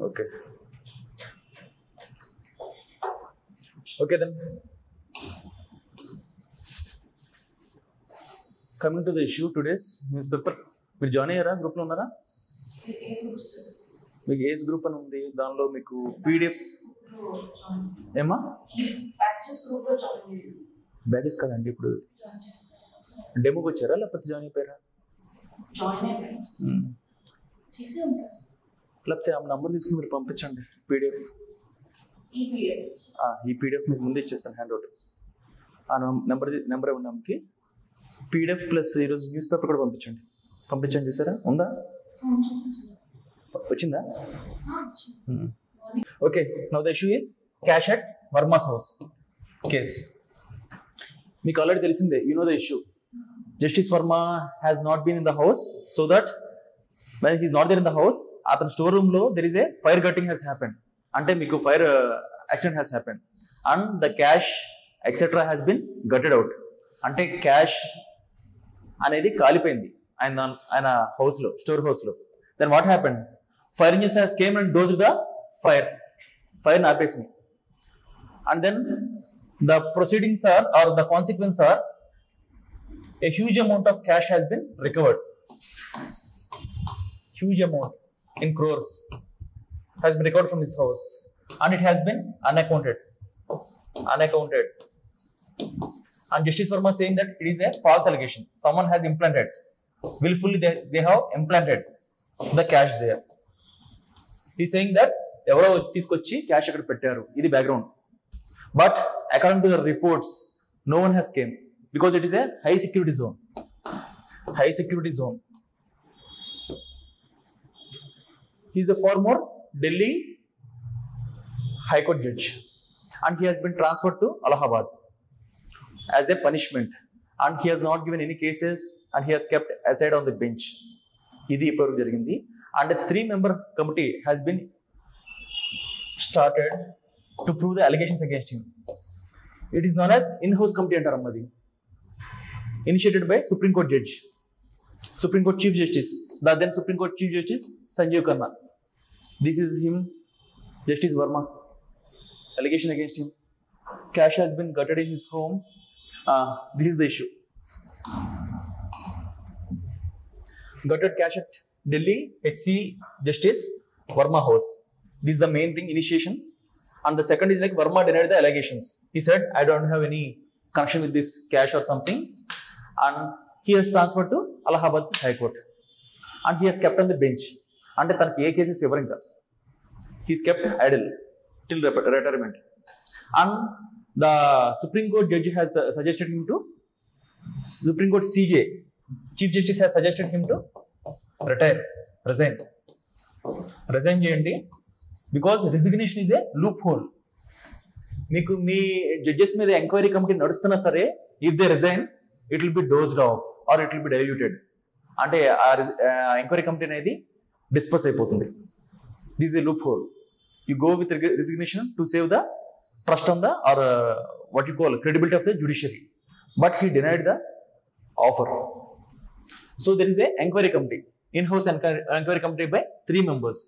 Okay. Okay then. Coming to the issue today's newspaper. మీరు join అయ్యారా గ్రూప్లో ఉన్నారా? మీకు ఏజ్ గ్రూప్ అని ఉంది, దానిలో మీకు పీడిఎఫ్స్ ఏమా బ్యాచెస్ కదండి. ఇప్పుడు డెమోకి వచ్చారా లేకపోతే జాయిన్ అయిపోయారా? లేకపోతే ఆ నంబర్ తీసుకుని మీరు పంపించండి పీడిఎఫ్. ఈ పీడిఎఫ్ మీకు ముందే ఇచ్చేస్తాను హ్యాండ్ అవుట్. ఆ నెంబర్ ఇవ్వడానికి పీడిఎఫ్ ప్లస్ ఈరోజు న్యూస్ పేపర్ కూడా పంపించండి. చూసారా? ఉందా? వచ్చిందా? Okay. Now the issue is cash at Verma's house case. మీకు ఆల్రెడీ తెలిసిందే, you know the issue. Justice Verma has not been in the house, so that when he is not there in the house, అతని store room లో there is a fire gutting has happened. అంటే మీకు fire accident has happened and the cash etc has been gutted out. అంటే cash అనేది కాలిపోయింది ఆయన house లో, store house లో. Then what happened? Fire engines has came and dosed the fire ఆపేసింది. and then the proceedings are, or the consequence are, a huge amount of cash has been recovered. Huge amount in crores has been recovered from his house and it has been unaccounted. And Justice Verma saying that it is a false allegation. Someone has implanted, willfully they have implanted the cash there. He is saying that evaro teesukochi cash akkada pettaru, idi background. But according to the reports, no one has came because it is a high security zone. He is a former Delhi High Court judge and he has been transferred to Allahabad as a punishment, and he has not given any cases and he has kept aside on the bench. Idi ippudu jarigindi, and a 3-member committee has been started to prove the allegations against him. It is known as in-house committee antaramadi, initiated by Supreme Court Chief Justice, the then Supreme Court Chief Justice Sanjeev Khanna. This is him, Justice Verma. Allegation against him. Cash has been gutted in his home. This is the issue. Gutted cash at Delhi HC Justice Verma house. This is the main thing, initiation. And the second is like Verma denied the allegations. He said, I don't have any connection with this cash or something. And he has transferred to Allahabad High Court. And he has kept on the bench. అంటే తనకి ఏ cases ఎవరు ఇంకా, he's kept idle till retirement. And the supreme court judge has suggested him to, supreme court CJ chief justice has suggested him to resign చేయండి, because resignation is a loophole. మీకు మీ judges మీద enquiry committee నడుస్తున్నా సరే, if they resign it will be dozed off or it will be diluted. అంటే ఆ enquiry committee అనేది dispose అయిపోతుంది. This is a loophole. You go with resignation to save the trust on the, or what you call credibility of the judiciary. But he denied the offer. So there is a enquiry committee, in-house enquiry committee by 3 members,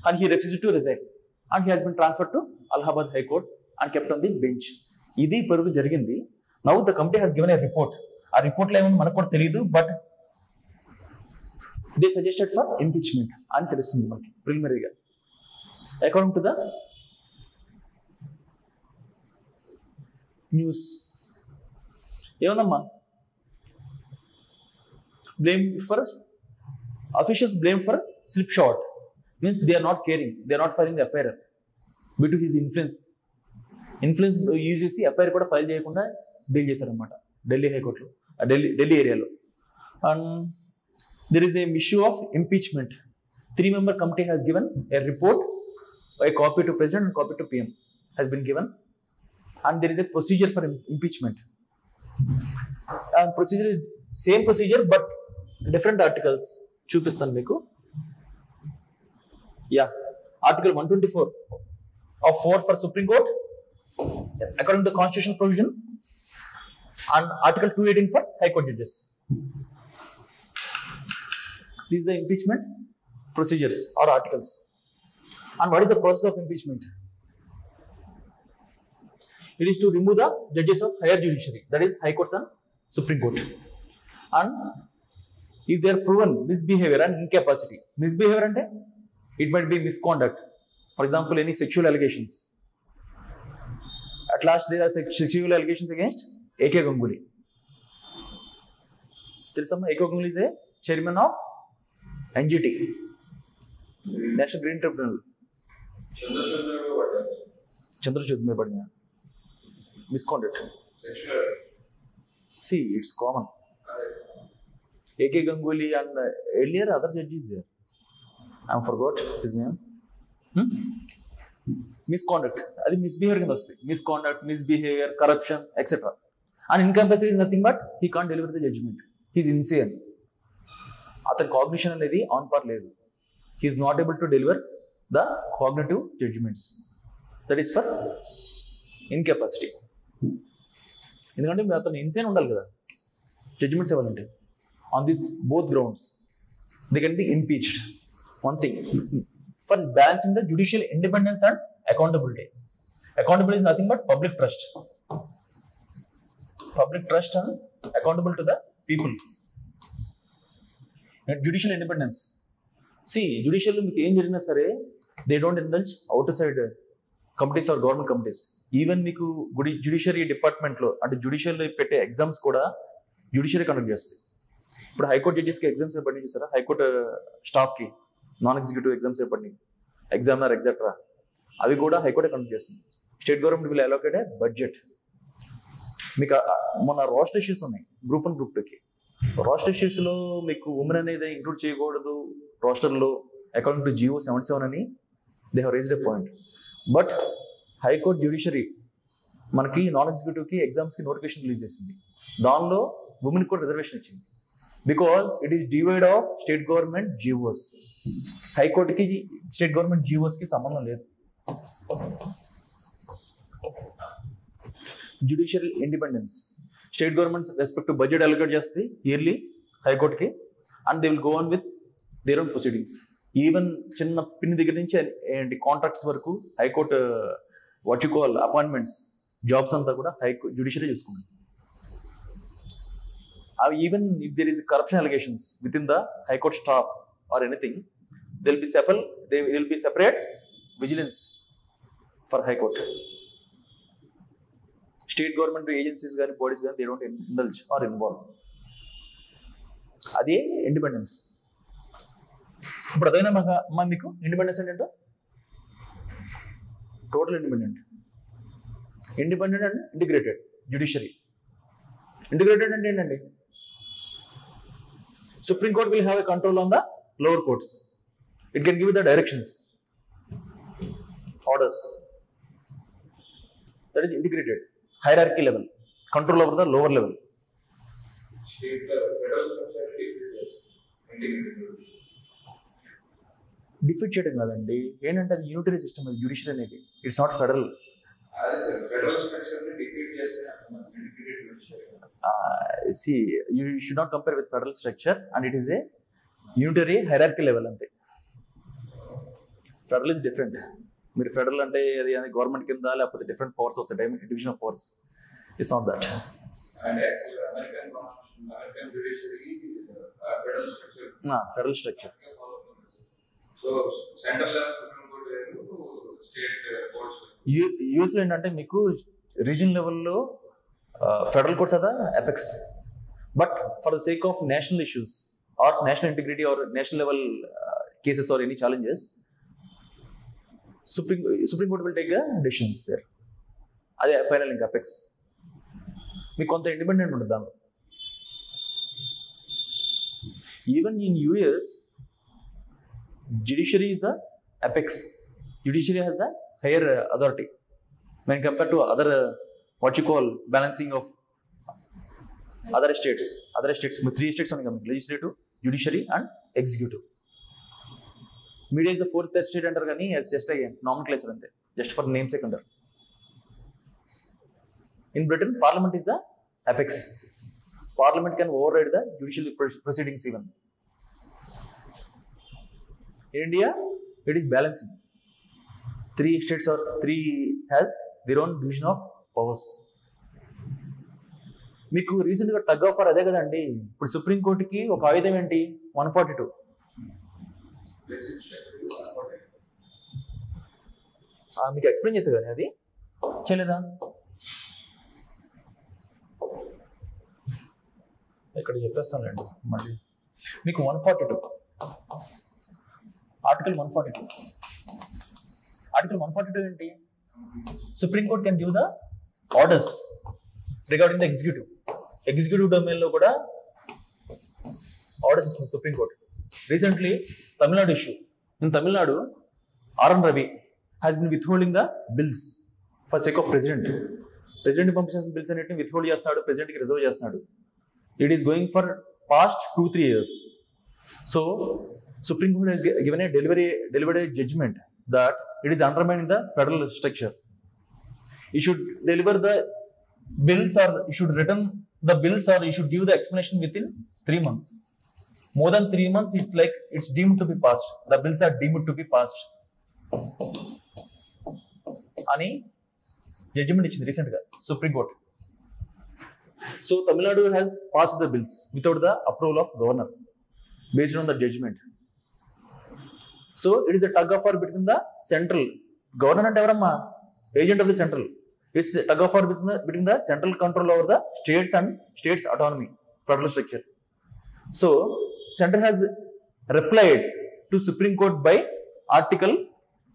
and he refused to resign and he has been transferred to Allahabad High Court and kept on the bench. ఇది పరుగు జరిగింది. Now the committee has given a report. ఆ report లో ఏమో మనకు కూడా తెలియదు, but they suggested for impeachment అని తెలుస్తుంది మనకి ప్రిలిమినరీగా. అకార్డింగ్ టు ద న్యూస్ ఏమన్నమ్మా, blame for officials, blame for slipshod means they are not caring, they are not filing the FIR due to his influence use చేసి FIR కూడా file చేయకుండా deal చేశారనమాట ఢిల్లీ హైకోర్టులో, ఢిల్లీ ఏరియాలో. And there is a issue of impeachment. 3-member committee has given a report, a copy to President and copy to PM has been given, and there is a procedure for impeachment. And procedure is same procedure but different articles. చూపిస్తాను మీకు. Article 124 of 4 for Supreme Court according to the constitutional provision, and Article 218 for High Court judges. This is the impeachment. procedures or articles. And what is the process of impeachment? It is to remove the judges of higher judiciary, that is High Courts and Supreme Court. And if they are proven misbehavior and incapacity, misbehavior ante it might be misconduct. For example, any sexual allegations. At last, there are sexual allegations against A.K. Ganguly. There is some A.K. Ganguly is a chairman of NGT, National Green Tribunal. Chandrachud mein padhiya. Misconduct. See, it's common. A.K. Ganguly and earlier other judges there. I forgot his name. Misconduct. That is misbehavior కింద వస్తుంది. Misconduct, misbehavior, corruption, etc. And incapacity is nothing but he can't deliver the judgment. He is insane. అతని cognition అనేది on par లేదు. He is not able to deliver the cognitive judgments. That is for incapacity. ఎందుకంటే అతను insane ఉండాలి కదా judgements ఇవ్వాలంటే. On these both grounds, they can be impeached. One thing, for balancing the judicial independence and accountability. Accountability is nothing but public trust. Public trust and accountable to the people. And judicial independence. See, judicial మీకు ఏం జరిగినా సరే they don't indulge outside committees or government committees. Even మీకు judiciary department లో అంటే judicial పెట్టే exams కూడా judiciary conduct చేస్తుంది. ఇప్పుడు హైకోర్టు జడ్జెస్కి ఎగ్జామ్స్ ఏర్పడి చూసారా, హైకోర్టు స్టాఫ్కి నాన్ ఎగ్జిక్యూటివ్ ఎగ్జామ్స్ ఏర్పడి ఎగ్జామినర్ ఎగ్జెట్రా అవి కూడా హైకోర్టే కండక్ట్ చేస్తుంది. State government will allocate A budget. మీకు మొన్న రోస్టర్ ఇష్యూస్ ఉన్నాయి గ్రూప్ 1 గ్రూప్ 2కి. రోస్టర్ ఇష్యూస్లో మీకు ఉమెన్ అనేది ఇంక్లూడ్ చేయకూడదు రోస్టర్లో అకార్డింగ్ టు GO 77 అని they have raised a point. But high court judiciary మనకి నాన్ ఎగ్జిక్యూటివ్కి ఎగ్జామ్స్కి నోటిఫికేషన్ రిలీజ్ చేసింది. దానిలో ఉమెన్కి కూడా రిజర్వేషన్ ఇచ్చింది. Because it is devoid of state government GOs. High Court ki state government GOs ki sambandham ledhu. Judicial independence. State governments respect to budget allocate chestadi yearly High Court ki, and they will go on with their own proceedings. Even chinna pin దగ్గర నుంచి and contracts వరకు High Court what you call appointments jobs అంతా కూడా High Court judiciary చూసుకుంటుంది. Even if there is corruption allegations within the High Court staff or anything, there will be separate vigilance for High Court. State government agencies gaani bodies gaani they don't indulge or involve. Adi independence. ఇప్పుడు అదైనా మీకు independence అంటే total independent and integrated judiciary. Integrated అంటే ఏంటండి, Supreme Court will have a control on the lower courts. It can give the directions, orders. That is integrated. Hierarchy level. Control over the lower level. State level, federal structure, integrated. Defeat చేయడం కాదండి, ఏంటంటే అది unitary system judiciary అనేది. It's not federal. అదే sir, federal structure ని defeat చేస్తే integrated judiciary. See, you should not compare with federal structure, and it is a unitary hierarchy level ante. Federal is different. Meer federal ante adi government kinda leapothe different powers vastayi, division of powers. It's not that. And actually American constitution, American judiciary federal structure. Federal structure. So central level Supreme Court veru, state courts. Usually ఏంటంటే మీకు reason లెవెల్లో federal courts are the apex, but for the sake of national issues or national integrity or national level cases or any challenges, Supreme Court will take decisions there. Ade final link apex. మీకు కొంత independent ఉంటుంది దానిలో. Even in US, judiciary is the apex. Judiciary has the higher authority when compared to other what you call balancing of other states. 3 states are legislative, judiciary and executive. Media is the 4th state under gani, it's just a nomenclature ante, just for namesake under. In Britain, Parliament is the apex. Parliament can override the judicial proceedings even. In India, it is balancing. 3 states or 3 has their own division of powers. మీకు రీసెంట్గా tug of war అదే కదండి. ఇప్పుడు సుప్రీంకోర్టుకి ఒక ఆయుధం ఏంటి? 142. మీకు ఎక్స్ప్లెయిన్ చేసే కదా అది చేయలేదా? ఇక్కడ చెప్పేస్తానులేండి మళ్ళీ. మీకు 142 ఆర్టికల్ 142. ఆర్టికల్ 142 ఏంటి? Supreme court can give the orders regarding the executive domain లో కూడా ఆర్డర్స్ ఇస్తుంది supreme court. Recently Tamil Nadu issue. In Tamil Nadu RN Ravi has been withholding the bills for sake of president పంపించాల్సిన బిల్స్ అన్నిటిని విత్హోల్డ్ చేస్తున్నాడు, ప్రెసిడెంట్కి రిజర్వ్ చేస్తున్నాడు. It is going for past 2-3 years. So, Supreme Court has given a delivered a judgment that it is undermining the federal structure. You should deliver the bills, or you should return the bills, or you should give the explanation within 3 months. More than 3 months, it's like it's deemed to be passed. The bills are deemed to be passed. Ani judgment ichindi recent ga Supreme Court. So Tamil Nadu has passed the bills without the approval of governor based on the judgment. So it is a tug of war between the central governor and evaramma agent of the central. It's a tug of war between the central control over the states and states autonomy federal structure. So central has replied to Supreme Court by Article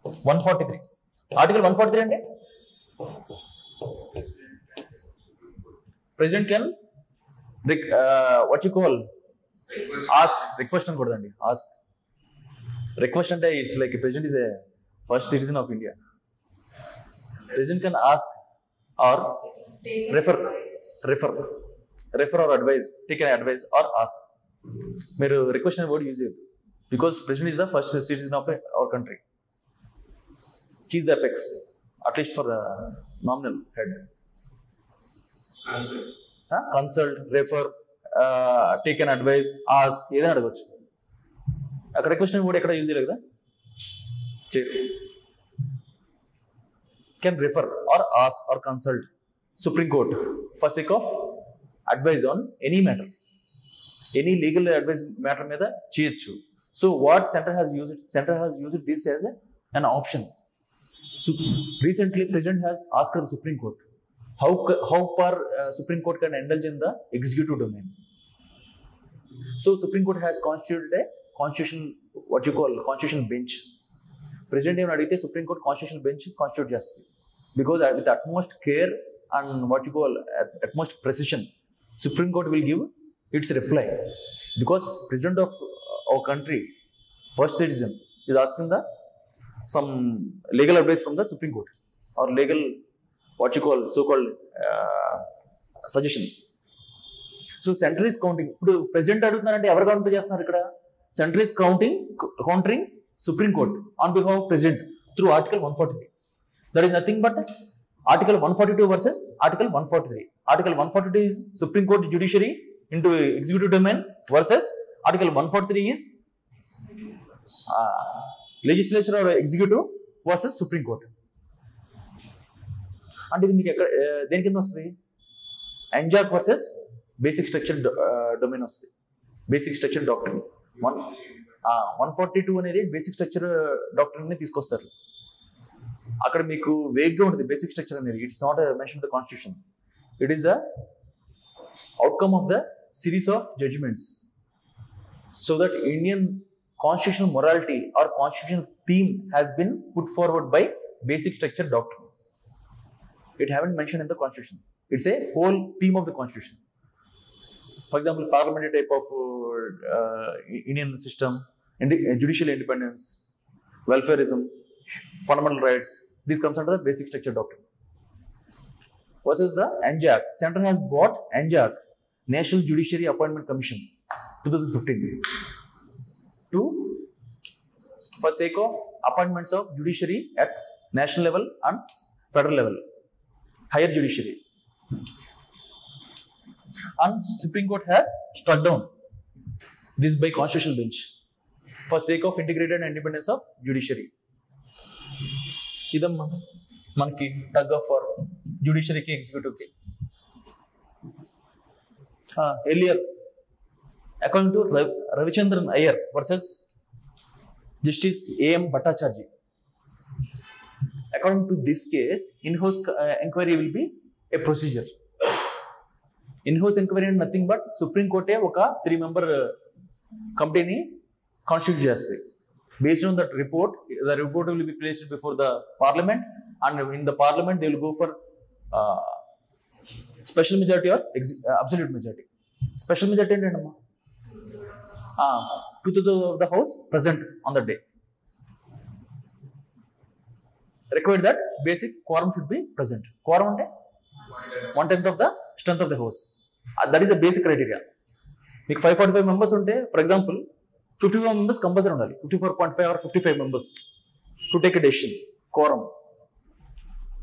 143. Article 143 ante President can what you call ask request and kodandi ask request ante it's like a president is a first citizen of India. President can ask or refer or advise, take an advice or ask. Mere request and word use it because president is the first citizen of our country. He is the apex, at least for nominal head. Consult, refer, take an advice, ask, ఏదైనా అడగచ్చు. అక్కడ question కూడా ఎక్కడ use చేయలేదు కదా. Can refer or ask or consult Supreme Court for sake of advice on any matter, any legal advice matter మీద చేయొచ్చు. So what center has used this as an option. So recently President has asked the Supreme Court how far Supreme Court can indulge in the executive domain. So Supreme Court has constituted a constitutional bench. President even adite Supreme Court constitutional bench constitute chestadi because with utmost care and utmost precision Supreme Court will give its reply because President of our country, first citizen, is asking some legal advice from the Supreme Court or legal so-called suggestion. So center is counting. ఇప్పుడు president అడుగుతున్నారంటే ఎవరు counter చేస్తున్నారు ఇక్కడ? Centre is countering Supreme Court on behalf of President through Article 143. That is nothing but Article 142 versus Article 143. Article 142 is Supreme Court judiciary into executive domain versus Article 143 is legislature or executive versus Supreme Court. అంటే ఇది మీకు ఎక్కడ దేని కింద వస్తుంది? ఎంజాక్ versus basic structure domain వస్తుంది. Basic structure doctrine 142 అనేది basic structure doctrine ని తీసుకొస్తారు. అక్కడ మీకు వేగ్గా ఉంటుంది బేసిక్ స్ట్రక్చర్ అనేది. It's not mention the constitution. It is the outcome of the series of judgments. So that Indian constitutional morality or constitutional theme has been put forward by basic structure doctrine. It haven't mentioned in the constitution. It's a whole theme of the constitution. For example, parliamentary type of Indian system, judicial independence, welfareism, fundamental rights, this comes under the basic structure doctrine. Versus the NJAC. Center has brought NJAC, National Judiciary Appointment Commission, 2015. For sake of appointments of judiciary at national level and federal level, higher judiciary. And Supreme Court has struck down this by constitutional bench. for sake of integrated independence of judiciary. ఇదమ్మా మనకి tug of for జ్యుడిషియరీకి ఎగ్జిక్యూటివ్కి. Earlier according to Ravichandran Iyer versus justice AM Bhattacharjee. According to this case in house enquiry will be a procedure. In house enquiry అంటే nothing but supreme కోర్టే ఒక 3-member కమిటీని constitute చేస్తుంది. Based on that report, the report will be placed before the parliament, and in the parliament they will go for special majority or absolute majority. Special majority ఏంటమ్మా? 2/3 of the house present on the day. Required that basic quorum should be present. Quorum అంటే 1/10 of the strength of the house. That is the basic criteria. మీకు 545 members ఉంటే, for example 51 members compulsory ఉండాలి. 54.5 or 55 members to take a decision. Quorum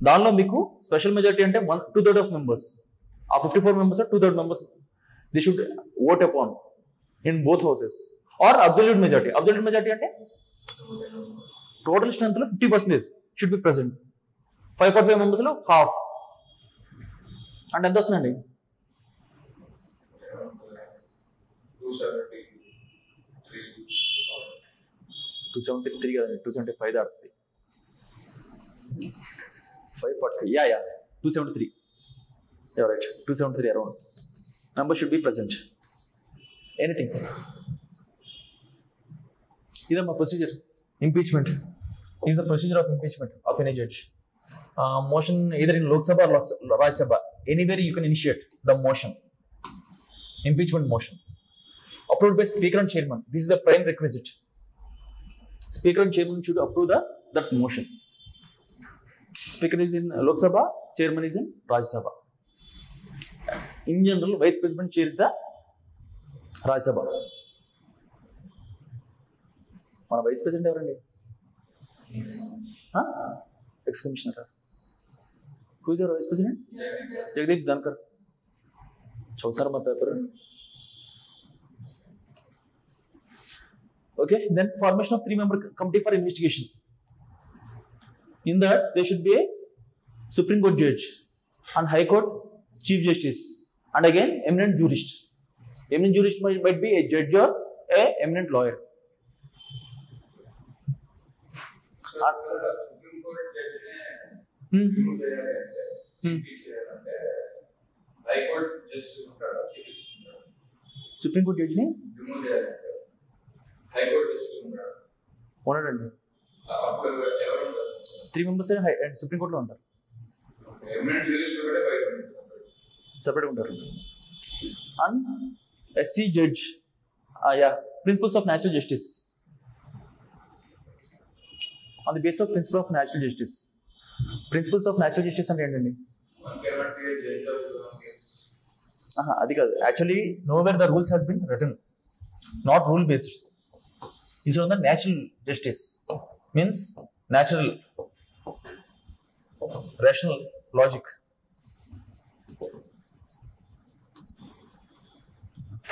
దానిలో మీకు special majority అంటే 2/3 of members. ఆ 54 members 2/3 members they should vote upon in both houses. Or absolute majority. Absolute majority అంటే total strength లో 50% should be present. 545 members లో half అంటే ఎంత వస్తుందండి? 273 కదండి, 275 దాడుతుంది. 545 yeah 273 right. 273 around number should be present. Anything. ఇదమ్మా procedure. Impeachment is the procedure of impeachment of any judge. Motion either in Lok Sabha or Rajya Sabha, anywhere you can initiate the motion, impeachment motion, approved by speaker and chairman. This is the prime requisite. Speaker and chairman should approve that motion. Speaker is in Lok Sabha, chairman is in Rajya Sabha. In general, vice president chairs the Rajya Sabha. మన vice president ఎవరండి? Ex commissioner. Who is your vice president? Jagdeep Dhankhar. చదువుతారా మా paper? Okay, then formation of 3-member committee for investigation. In that, there should be a Supreme Court judge and High Court Chief Justice, and again eminent jurist. Eminent jurist might be a judge or a eminent lawyer. Supreme Court judge High Court justice Supreme Court judge ni high court justice ఉన్నాడండి. 3 members supreme కోర్టులో ఉంటారు. Separate ఉంటారు. And SC judge, principles of natural justice. On the base of principle of natural justice. Principles of natural justice అంటే ఏంటండి? అది కాదు. Actually nowhere the rules has been written, not rule based. Is on the natural justice, means natural, rational logic.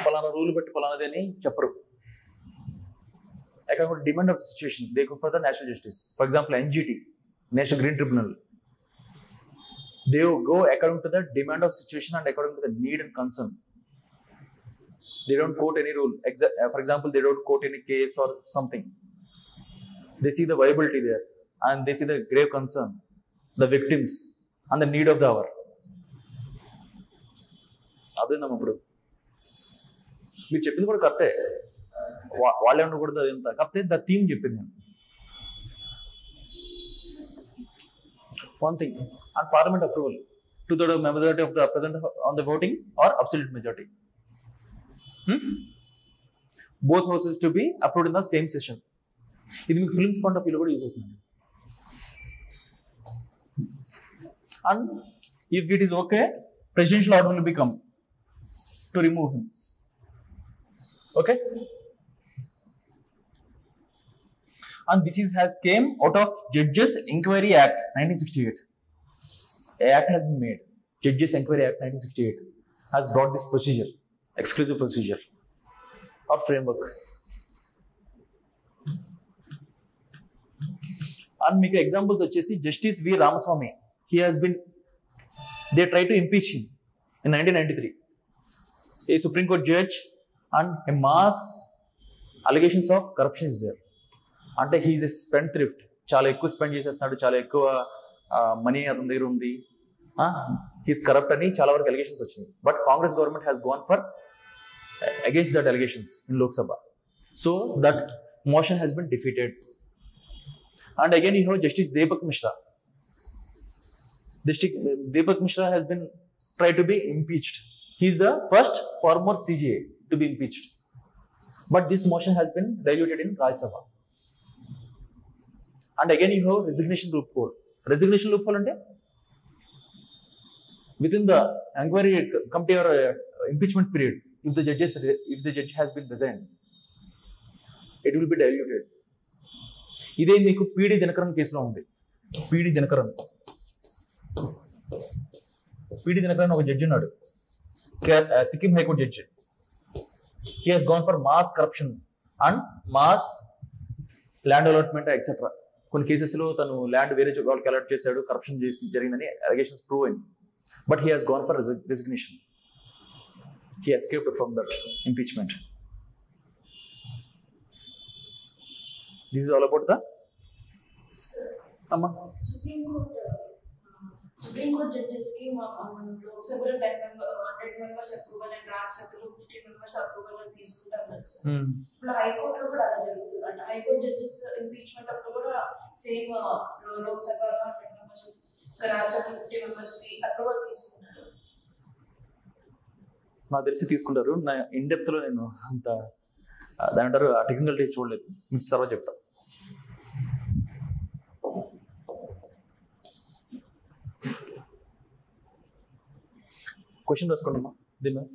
Palana rule but palana deni chapru. I can go demand of the situation. They go for the natural justice. For example, NGT, National Green Tribunal. They go according to the demand of situation and according to the need and concern. They don't quote any rule. For example, they don't quote any case or something. They see the viability there, and they see the grave concern, the victims, and the need of the hour. అదేందమ్మా ఇప్పుడు మీరు చెప్పింది కూడా కరెక్టే. వాళ్ళు ఏమన్నా కూడా అదంతా కాకపోతే ద థీమ్ చెప్పింది నేను. One thing, on parliament approval, 2/3 majority of the present on the voting or absolute majority. Both houses to be approved in the same session. ఇది మీకు ఫిలిమ్స్ పాయింట్ ఆఫ్ వ్యూలో కూడా యూజ్ అవుతుంది. And if it is okay, presidential order will become to remove him. Okay, and this is has came out of judges enquiry act 1968. A act has been made. Judges Enquiry Act 1968 has brought this procedure, exclusive procedure or framework. And మీకు examples వచ్చేసి justice V Ramaswami, he has been, they try to impeach him in 1993, a supreme court judge, and a mass allegations of corruption is there. అంటే he is a spendthrift, చాలా ఎక్కువ spend చేసేస్తున్నాడు, చాలా ఎక్కువ money అతని దగ్గర ఉంది, హీస్ కరప్ట్ అని చాలా వరకు అలిగేషన్స్ వచ్చినాయి. But Congress government has gone for against that allegations in Lok Sabha. So that motion has been defeated. And again, you know, Justice Deepak Mishra. Deepak Mishra has been tried to be impeached. He is the first former CJA to be impeached. But this motion has been diluted in Rajya Sabha. And again, you have resignation loophole. Resignation loophole ante within the inquiry committee or impeachment period, if the judge has been resigned, it will be diluted. ఇదే మీకు PD Dinakaran కేసులో ఉంది. PD Dinakaran ఒక judge ఉన్నాడు, Sikkim high court judge. He has gone for mass corruption and mass land allotment etcetera. కొన్ని కేసెస్లో తను land వేరే వాళ్ళకి అలాట్ చేశాడు, కరప్షన్ చేసి జరిగిందని అలిగేషన్స్ ప్రూవ్ అయింది. But he has gone for resignation. He escaped from that impeachment. This is all about the Supreme Court judges ki Lok Sabha 100 members approval and Rajya Sabha 50 members approval అని తీసుకుంటారు కదా sir. ఇప్పుడు high court లో కూడా అలా జరుగుతుంది. అంటే high court judges impeachment అప్పుడు కూడా same Lok Sabha 100 members, Rajya Sabha 50 members కి అప్రూవల్ తీసుకుంటారు. నాకు తెలిసి తీసుకుంటారు. నా ఇన్ డెప్త్ లో నేను అంత దాని అంటారు టెక్నికల్ చూడలేదు, మీకు తర్వాత చెప్తా. క్వశ్చన్ రాసుకోండి దీని మీద.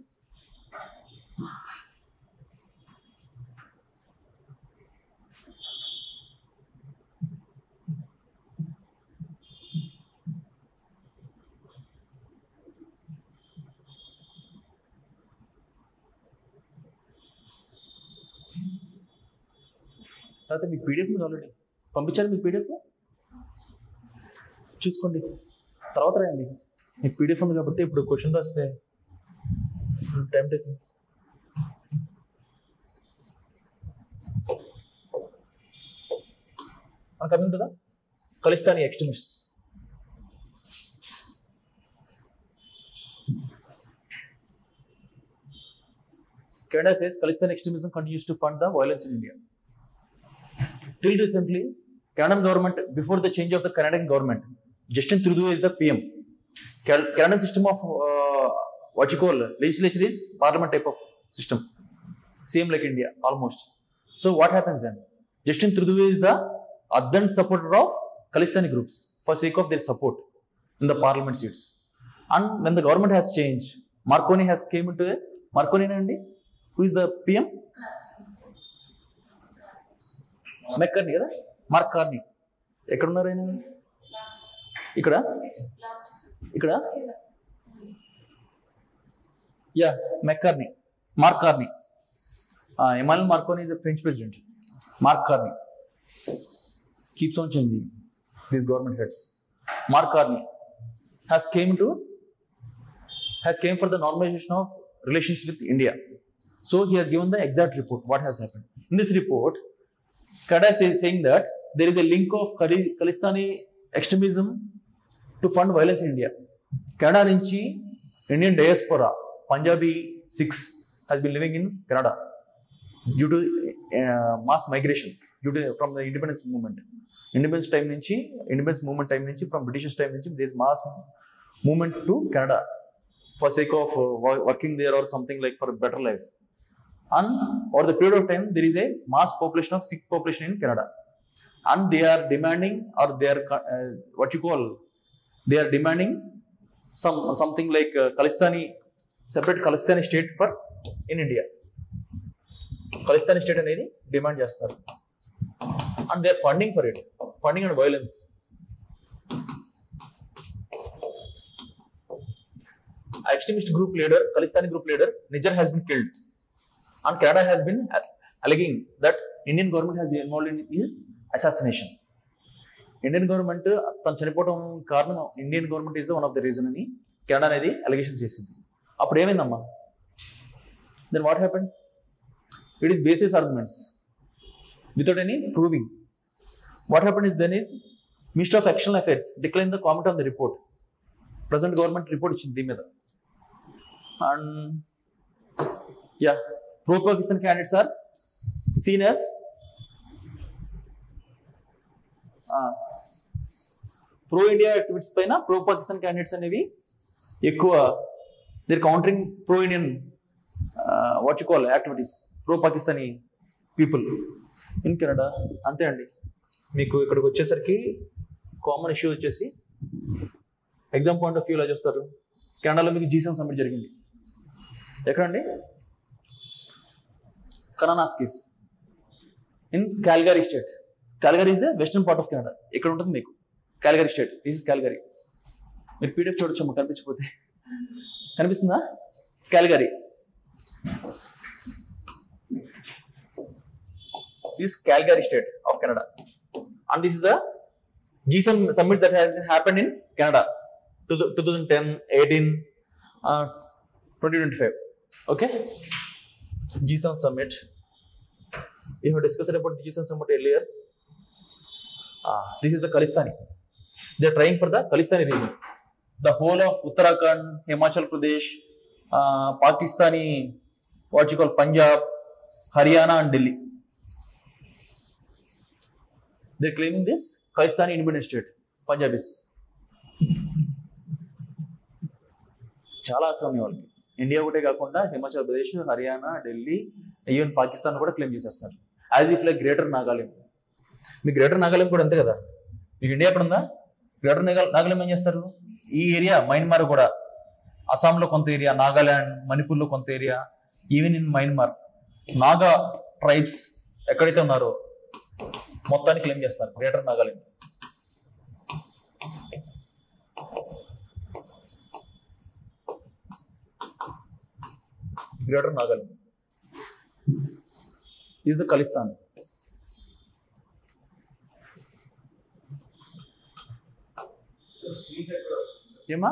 తర్వాత మీకు పీడిఎఫ్ మీద ఆల్రెడీ పంపించారు, మీకు పీడిఎఫ్ చూసుకోండి, తర్వాత రాయండి. మీకు పీడిఎఫ్ ఉంది కాబట్టి ఇప్పుడు క్వశ్చన్ రాస్తే time taking. Coming to the Khalistani extremists. Canada says Khalistan extremism continues to fund the violence in India. Till recently, Canadian government, before the change of the Canadian government, Justin Trudeau is the PM. Canadian system of what you call legislature is parliament type of system, same like India almost. So what happens then? Justin Trudeau is the ardent supporter of Khalistani groups for sake of their support in the parliament seats. And when the government has changed, Marconi has came into it. Marconi and who is the PM? McCarney కదా, Mark Carney. ఎక్కడ ఉన్నారు ఆయన? ఇక్కడ ఇక్కడ yeah McCarney, Mark Carney. Emmanuel Marconi is a French president. Mark Carney keeps on changing these government heads. Mark Carney has came for the normalization of relations with India. So he has given the exact report what has happened. In this report, Canada is saying that there is a link of Khalistani extremism to fund violence in India. Canada nunchi Indian diaspora, Punjabi Sikhs has been living in Canada due to mass migration from the independence movement. Independence movement time nunchi from British time nunchi there is mass movement to Canada for sake of working there or something like for a better life. And over the period of time, there is a mass population of Sikh population in Canada, and they are demanding, or they are they are demanding something like separate Khalistani state for in India. Khalistani state అనేది demand చేస్తారు, and they are funding for it, funding and violence. Extremist group leader, Khalistani group leader Nijar has been killed. And Canada has been alleging that Indian government has been involved in his assassination. Indian government తను చనిపోవడం కారణం Indian government is one of the reason అని Canada అనేది allegation చేసింది. అప్పుడు ఏమైందమ్మా? Then what happened? It is basis arguments without any proving. What happened is then is minister of external affairs decline the comment on the report. Present government report ఇచ్చింది దీని మీద. And yeah, pro Pakistan candidates are seen as pro India activities పైన pro Pakistan candidates అనేవి ఎక్కువ there countering pro Indian what you call activities, pro Pakistani people in Canada. అంతే అండి. మీకు ఇక్కడికి వచ్చేసరికి కామన్ ఇష్యూ వచ్చేసి ఎగ్జామ్ పాయింట్ ఆఫ్ వ్యూలో చూస్తారు. కెనడాలో మీకు G7 సమ్మిట్ జరిగింది. ఎక్కడండి? Kananaskis in Calgary state. Calgary is the western part of Canada. ఇక్కడ ఉంటుంది మీకు Calgary state. This is Calgary. మీరు పీడిఎఫ్ చూడొచ్చమ్మా, కనిపించకపోతే. కనిపిస్తుందా? Calgary. This Calgary state of Canada, and this is the G7 summits that has happened in Canada 2010, 18, 2025. Okay, G7 summit. We have discussed about G7 summit earlier. This is the Khalistani. They are trying for the Khalistani region. The whole of Uttarakhand, Himachal Pradesh, Pakistani, what you call Punjab, Haryana and Delhi. They are claiming this Khalistani independent state, Punjabis. చాలా అసలు వాళ్ళకి India ఒకటే కాకుండా Himachal Pradesh, Haryana, Delhi, even Pakistan కూడా claim చేసేస్తారు. As if like greater Nagaland. Me greater Nagaland కూడా అంతే కదా. మీకు ఇండియా ఎక్కడ ఉందా? గ్రేటర్ నాగాలాండ్ ఏం చేస్తారు? ఈ ఏరియా మయన్మార్ కూడా, అస్సాంలో కొంత ఏరియా, నాగాలాండ్, మణిపూర్లో కొంత area, even in Myanmar Naga tribes ఎక్కడైతే ఉన్నారో మొత్తాన్ని క్లెయిమ్ చేస్తారు greater Nagaland. Greater Nagaland is the Khalistan. ఏమా?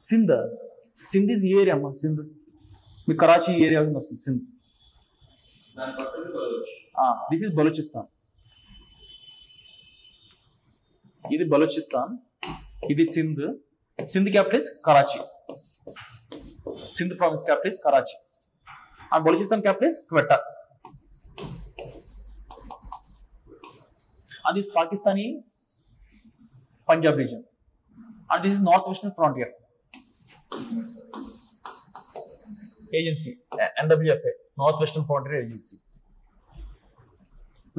సింధ్. సింధ్ ఈజ్ ఈ ఏరియా అమ్మా. సింధ్ మీ కరాచీ ఏరియా వస్తుంది సింధ్. This is Balochistan. ఇది బలూచిస్తాన్, ఇది Sindh. Sindh capital is Karachi. Sindh province capital is Karachi. And Balochistan capital is Quetta. And this Pakistani Punjab region, and this is Northwestern Frontier Agency, NWFA, Northwestern Frontier Agency.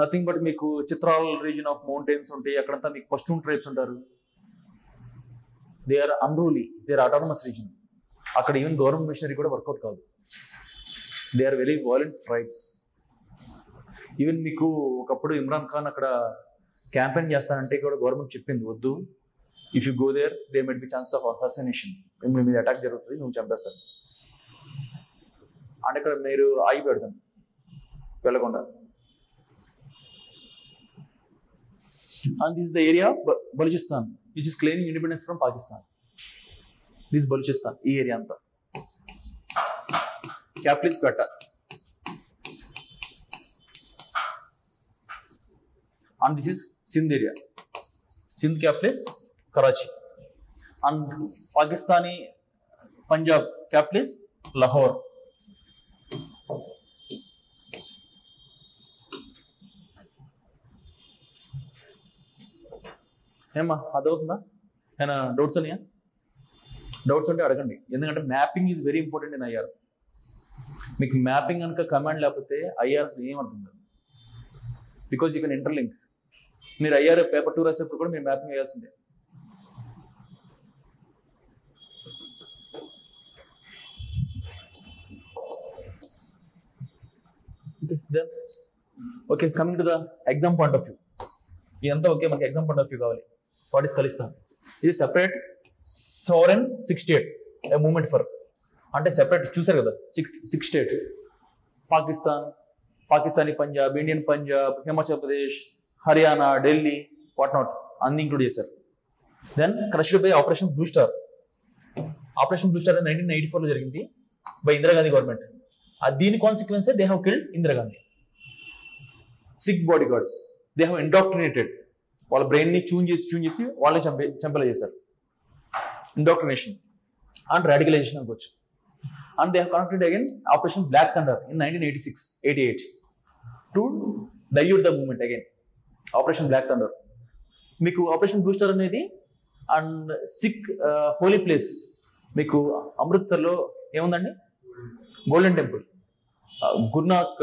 Nothing but మీకు Chitral reason of mountains ఉంటాయి. అక్కడంతా మీకు Pashtun tribes ఉంటారు. They are unruly, they are autonomous region. అక్కడ even government machinery కూడా work out కాదు. They are very violent tribes. Even మీకు ఒకప్పుడు ఇమ్రాన్ ఖాన్ అక్కడ క్యాంపెయిన్ చేస్తానంటే కూడా గవర్నమెంట్ చెప్పింది వద్దు. If you go there they might be chance of assassination. మిమ్మల్ని మీద అటాక్ జరుగుతుంది, నువ్వు చంపేస్తారు. అంటే ఇక్కడ మీరు ఆగి పెడతాం వెళ్ళకుండా. And this is the area of Balochistan, which is claiming independence from Pakistan. This is Balochistan, ఈ ఏరియా అంతా. Capital is Quetta. And this is Sindh area. Sindh capital is Karachi. And Pakistani Punjab capital is Lahore. ఏమా అదవుతుందా? ఏమైనా doubts ఉన్నాయా? Doubts ఉంటే అడగండి. ఎందుకంటే mapping is very important in IR. మీకు mapping కనుక కమాండ్ లేకపోతే ఐఆర్ ఏమర్థం కాదు. Because you can interlink. మీరు ఐఆర్ పేపర్ 2 రాసేప్పుడు కూడా మీరు మ్యాపింగ్ వేయాల్సిందే. Okay, coming to the exam point of view. ఇదంతా ఓకే, మనకి ఎగ్జామ్ పాయింట్ ఆఫ్ వ్యూ కావాలి. What is Khalistan? ఇది separate sovereign 6 state a movement for, అంటే సెపరేట్ చూసారు కదా 6 state. Pakistan, Pakistani Punjab, Indian Punjab, Himachal Pradesh, Haryana, Delhi, what not అన్ని ఇంక్లూడ్ చేశారు. Then crushed by operation blue star. Operation blue star 1994 జరిగింది బై ఇందిరాగాంధీ గవర్నమెంట్. దీని consequence they have killed Indira Gandhi. Sikh body guards, they have indoctrinated, వాళ్ళ brain ని tune చేసి వాళ్ళని చంపేలా చేశారు. ఇండాక్ట్రినేషన్ అండ్ రాడికలైజేషన్ అనుకోవచ్చు. And they have connected again operation black thunder in 1986-88 to dilute the movement again. Operation black thunder. మీకు operation blue star అనేది and sick holy place మీకు అమృత్సర్లో ఏముందండి? గోల్డెన్ టెంపుల్, గురునాక్,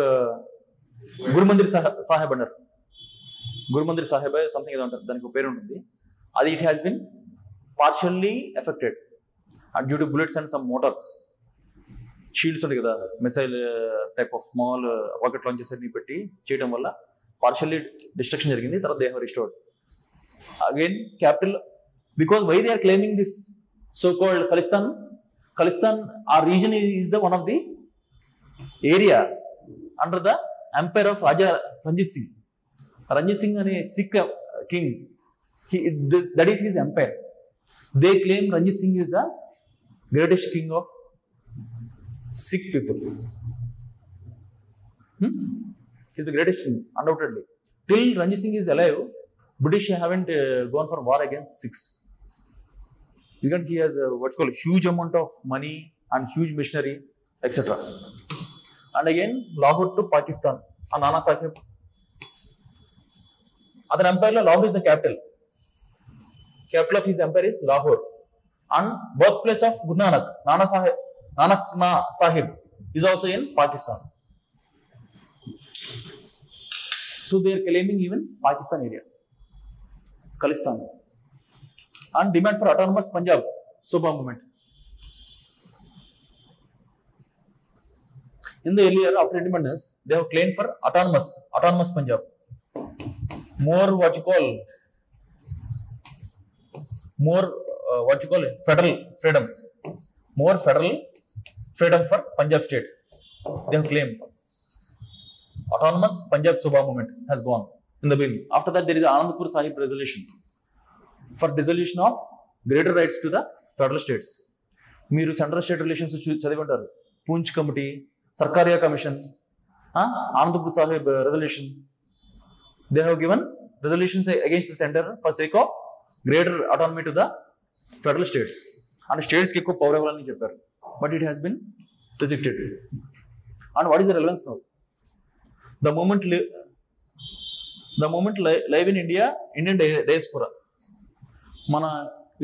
గురుమందిర్ సాహెబ్ అన్నారు. గురుమందిర్ సాహెబ్ సంథింగ్ ఏదో అంటారు, దానికి ఒక పేరు ఉంటుంది. అది it has been partially affected and due to bullets and some mortars. Shields ఉంటాయి కదా, missile type of small rocket launches అన్ని పెట్టి చేయడం వల్ల పార్షియల్లీ డిస్ట్రక్షన్ జరిగింది. తర్వాత they have restored again capital. Because why they are claiming this so called Khalistan ఆ reason is the one of the area under the empire of Raja Ranjit Singh. Ranjit Singh అనే Sikh king, that is his umpire. They claim Ranjit Singh is the greatest king of Sikh people. He's the greatest king, undoubtedly. Till Ranjit Singh is alive, British haven't gone for war against Sikhs. Because he has what's called huge amount of money and huge machinery, etc. And again, Lahore to Pakistan. And Nana Sahib. Other empire, Lahore is the capital. Capital of his empire is Lahore. And birthplace of Guru Nanak, Nanak Sahib is also in Pakistan. So they are claiming even Pakistan area, Khalistan, and demand for autonomous Punjab. Subha movement. In the earlier after independence, they have claimed for autonomous Punjab. More what you call federal freedom. More federal freedom for Punjab state. They have claimed autonomous Punjab Subha movement has gone in the bill. After that, there is Anandpur Sahib resolution for dissolution of greater rights to the federal states. Meeru central state relations chadivi untaru. Poonch committee, Sarkariya commission, Anandpur Sahib resolution. They have given resolutions against the center for sake of greater autonomy to the federal states. And states ki ekku power ivalani chepparu. But it has been rejected. And what is the relevance now? The moment live in India, Indian diaspora. Mana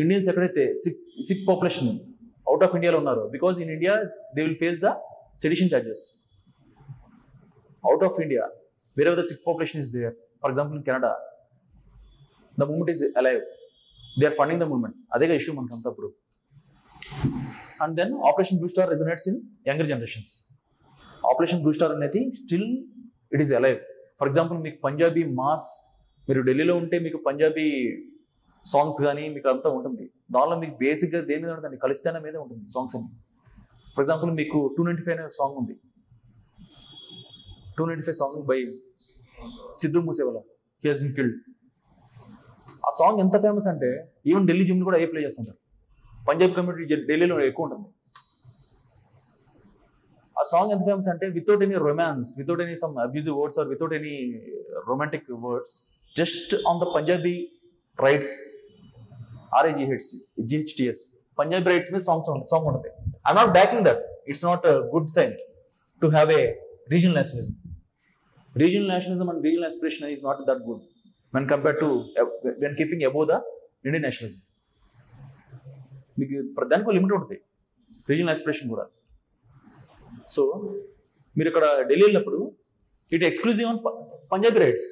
Indians ekkadaithe Sikh population out of India lo unnaru, because in India they will face the sedition charges. Out of India, wherever the Sikh population is there, for example in Canada, the movement is alive. They are funding the movement. Adega issue manakanta appudu. And then Operation Blue Star resonates in younger generations. Operation Blue Star అనేది still it is alive. For example, మీకు Punjabi mass, మీరు ఢిల్లీలో ఉంటే మీకు Punjabi songs కానీ మీకు అంతా ఉంటుంది. దానిలో మీకు బేసిక్గా దేని మీద ఉంటుంది? ఖలిస్తాన్ మీద ఉంటుంది సాంగ్స్ అన్ని. ఫర్ ఎగ్జాంపుల్ మీకు 295 అనే సాంగ్ ఉంది. 295 song by Sidhu Moosewala, he has been killed. ఆ సాంగ్ ఎంత ఫేమస్ అంటే ఈవెన్ ఢిల్లీ జిమ్ కూడా అయ్యే ప్లే చేస్తుంటారు. పంజాబ్ కమ్యూనిటీ ఢిల్లీలో ఎక్కువ ఉంటుంది. ఆ సాంగ్ ఎంత ఫేమస్ అంటే without any romance, without any some abusive words or without any romantic words, just on the Punjabi rights, RIGHTS, Punjabi rights మీద సాంగ్ ఉంటుంది. I'm not backing that. It's not good sign to have a regional nationalism. Regional nationalism and regional aspiration is not that good when compared to when keeping above the Indian nationalism. మీకు దానికి limit ఉంటుంది regional aspiration కూడా. So మీరు ఇక్కడ ఢిల్లీ వెళ్ళినప్పుడు it exclusive on Punjabi rights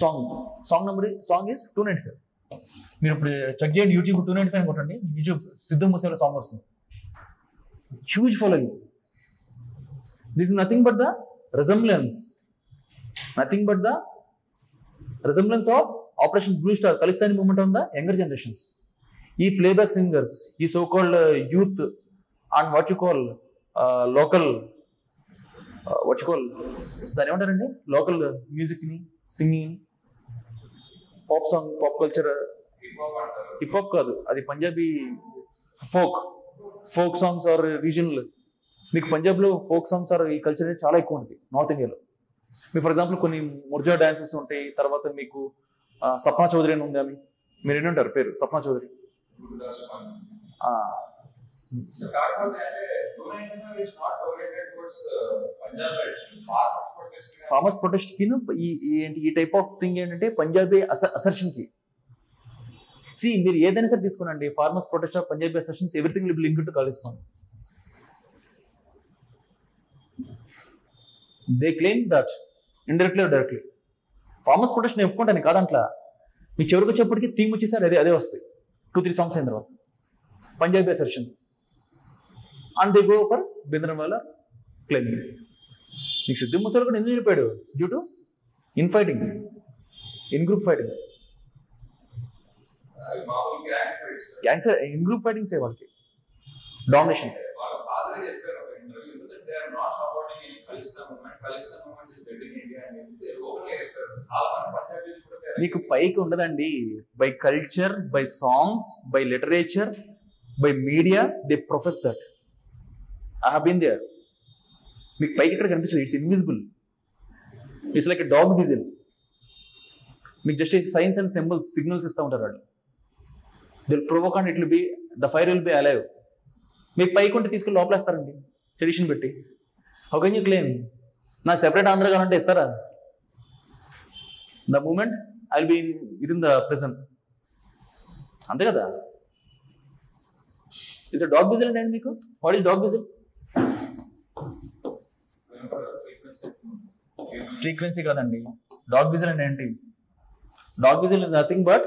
song is 295. మీరు ఇప్పుడు check చేయండి యూట్యూబ్ 295 కొట్టండి, యూట్యూబ్ సిద్ధు మూసేవాళ్ళ సాంగ్ వస్తుంది. Huge following. This is nothing but the resemblance of Operation Blue Star, Khalistani movement on the younger generations. ఈ ప్లేబ్యాక్ సింగర్స్, ఈ so called youth and what you call local దాని ఏమంటారండి, local music ని singing pop song, pop culture. Hip hop అంటారు. Hip hop కాదు, అది Punjabi folk songs are regional. మీకు పంజాబ్లో ఫోక్ సాంగ్స్ ఆర్ ఈ కల్చర్ అనేది చాలా ఎక్కువ ఉంటుంది నార్త్ ఇండియాలో. మీకు ఫర్ ఎగ్జాంపుల్ కొన్ని ముర్జా డాన్సెస్ ఉంటాయి. తర్వాత మీకు సప్నా చౌదరి అని ఉంది, ఆమె మీరు ఏంటంటారు పేరు, సప్నా చౌదరి. గురుదాస్ మాన్. సో కాకపోతే అంటే 299 is not oriented towards Punjab actually. Farmers protest కి ఈ టైప్ ఆఫ్ థింగ్ ఏంటంటే పంజాబీ అసర్షన్ కి. మీరు ఏదైనా సరే తీసుకోనండి, farmers protest of Punjabi assertions, everything will be linked to Khalistan. They claim that indirectly or directly. Farmers protest నేను ఒప్పుకుంటాను కాదంట్లా. మీకు చివరికి వచ్చేప్పటికి థీమ్ వచ్చేసారి అదే వస్తాయి 2-3 సాంగ్స్ అయిన తర్వాత Punjabi assertion. And they go for Bhindranwala claiming. మీకు సిద్ధు మూసేవాళ్ళు కూడా ఎందుకు చెప్పాడు? Due to in fighting, in group fighting. Gangs in group fightings వాళ్ళకి డామినేషన్. వాళ్ళ ఫాదర్ చెప్పారు ఒక ఇంటర్వ్యూలో that they are not supporting any Khalistan movement is dead in India అని చెప్పి ఓపెన్గా చెప్పారు. చాలా మంది పంజాబీస్ కూడా మీకు పైకి ఉండదండి. By culture, by songs, by literature, by media they profess that. I have been there. మీకు పైకి ఎక్కడ కనిపిస్తుంది? It's invisible. It's like a dog whistle. మీకు just signs and symbols, signals ఇస్తూ ఉంటారు వాళ్ళు. They will provoke and it will be the fire will be alive. మీకు పైకి ఉంటే తీసుకెళ్ళి లోపలేస్తారండి ట్రెడిషన్ పెట్టి. How can you claim? నాకు సెపరేట్ ఆంధ్ర కావాలంటే ఇస్తారా? The moment I will be with in the prison, అంతే కదా. ఇట్స్ డాగ్ విజిల్ అంటే మీకు what is dog whistle? Frequency కాదండి. డాగ్ విజిల్ అంటే ఏంటి? Dog whistle is nothing but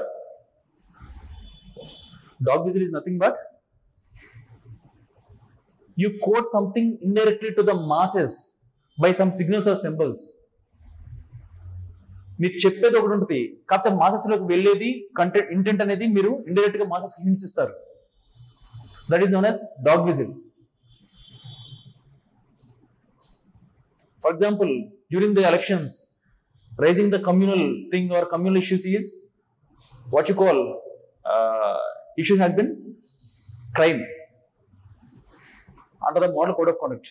you quote something indirectly to the masses by some signals or symbols. మీరు చెప్పేది ఒకటి ఉంటుంది, కాకపోతే మాసెస్ లోకి వెళ్ళేది కంటెంట్ ఇంటెంట్ అనేది మీరు ఇండైరెక్ట్ గా మాసెస్ హింట్స్ ఇస్తారు. That is known as dog whistle. For example, during the elections, raising the communal thing or communal issues is what you call issue has been crime under the model code of conduct.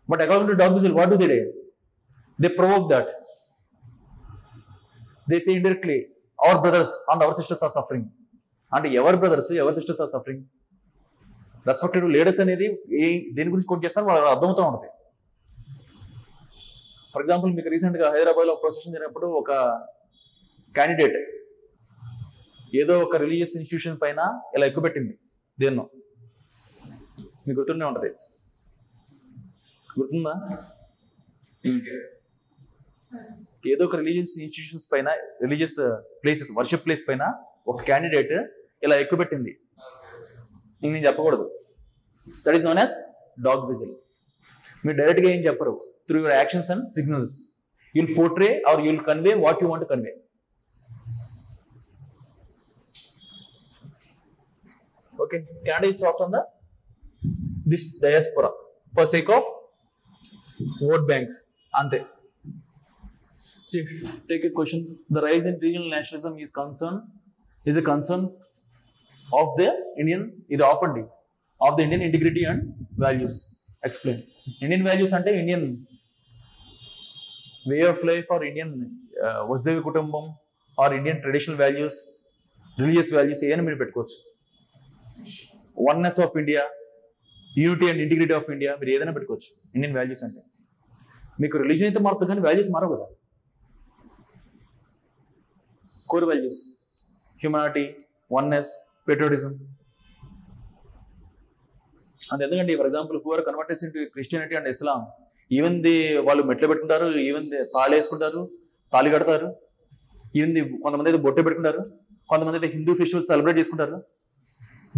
But according to dog whistle, what do? They provoke that. They say indirectly, our brothers and our sisters are suffering. And our brothers, our sisters are suffering. Respected leaders అనేది దేని గురించి coat చేస్తారో వాళ్ళకి అర్థమవుతూ ఉంటుంది. For example, మీకు రీసెంట్గా హైదరాబాద్లో ప్రొసెషన్ జరిగినప్పుడు ఒక క్యాండిడేట్ ఏదో ఒక రిలీజియస్ ఇన్స్టిట్యూషన్ పైన ఇలా ఎక్కుపెట్టింది. దేన్నో మీకు గుర్తుండే ఉంటుంది. గుర్తుందా? ఏదో ఒక రిలీజియస్ ఇన్స్టిట్యూషన్స్ పైన, రిలీజియస్ ప్లేసెస్, వర్షిప్ ప్లేస్ పైన ఒక క్యాండిడేట్ ఇలా ఎక్కుపెట్టింది. నేను చెప్పకూడదు. That is known as dog whistle. మీరు డైరెక్ట్గా ఏం చెప్పరు. Through your actions and signals you'll portray or you'll convey what you want to convey. Okay, Canada is soft on this diaspora for sake of vote bank. Ante. See, take a question. The rise in regional nationalism is a concern of the Indian, of the Indian integrity and values. Explain. Indian values ante Indian way of life or Indian Vasudhaiva Kutumbam or Indian traditional values, religious values ఏమైనా మీరు పెట్టుకోవచ్చు. Oneness of India, unity and integrity of India, మీరు ఏదైనా పెట్టుకోవచ్చు. Indian values అంటే మీకు religion అయితే మారుతుంది కానీ వాల్యూస్ మారవు కదా. Core values humanity, oneness, patriotism. అంత ఎందుకండి, for example, who are converteds into Christianity and Islam, even the వాళ్ళు మెట్లు పెట్టుకుంటారు, ఈవెన్ ది తాళి వేసుకుంటారు, తాళి కడతారు, ఈవెన్ ది కొంతమంది అయితే బొట్టు పెట్టుకుంటారు, కొంతమంది అయితే హిందూ ఫెస్టివల్స్ సెలబ్రేట్ చేసుకుంటారు.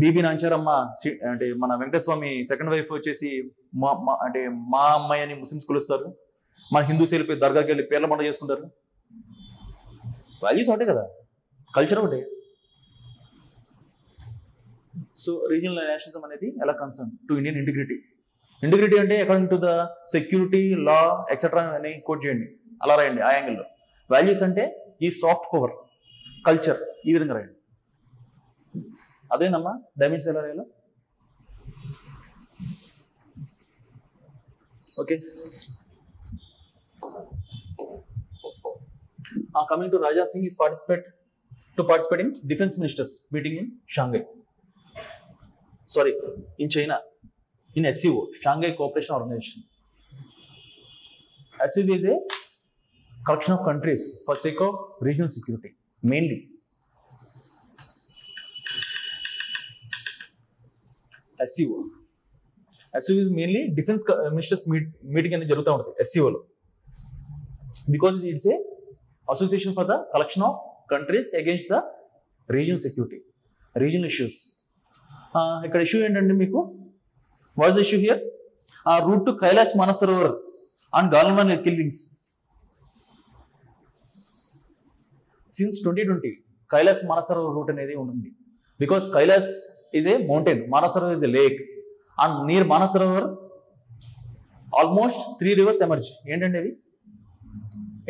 బీబీ నాంచారమ్మ అంటే మన వెంకటస్వామి సెకండ్ వైఫ్ వచ్చేసి అంటే మా అమ్మాయి అని ముస్లిమ్స్ కొలుస్తారు. మన హిందూస్ వెళ్ళిపోయి దర్గాకి వెళ్ళి పేర్ల పండుగ చేసుకుంటారు. వాల్యూస్ ఒకటే కదా, కల్చర్ ఒకటే. సో రీజనల్ నేషనలిజం అనేది ఎలా concern to Indian integrity. Integrity అంటే according to the security, law etcetera అని కోట్ చేయండి, అలా రాయండి ఆ యాంగిల్లో. వాల్యూస్ అంటే ఈ సాఫ్ట్ పవర్, కల్చర్ ఈ విధంగా రాయండి. అదేనమ్మా డైమెన్షన్స్ ఎలా రాయాలో. Okay, coming to Raja Singh is participate in defense ministers meeting in Shanghai. Sorry, in China, in SCO, Shanghai Cooperation Organization. SCO is a collection of countries for sake of regional security, mainly. SCO is mainly defense ministers meeting అనేది జరుగుతూ ఉంటుంది SCO లో, because it's a association for the collection of countries against the regional security, regional issues. ఇక్కడ issue ఏంటంటే మీకు, what is the issue here? Route to Kailash Mansarovar and Galwan killings. Since 2020 Kailash Mansarovar route అనేది ఉంటుంది, because Kailash is a mountain, Mansarovar is a lake, and near Mansarovar almost 3 rivers emerge. ఏంటంటే ఇది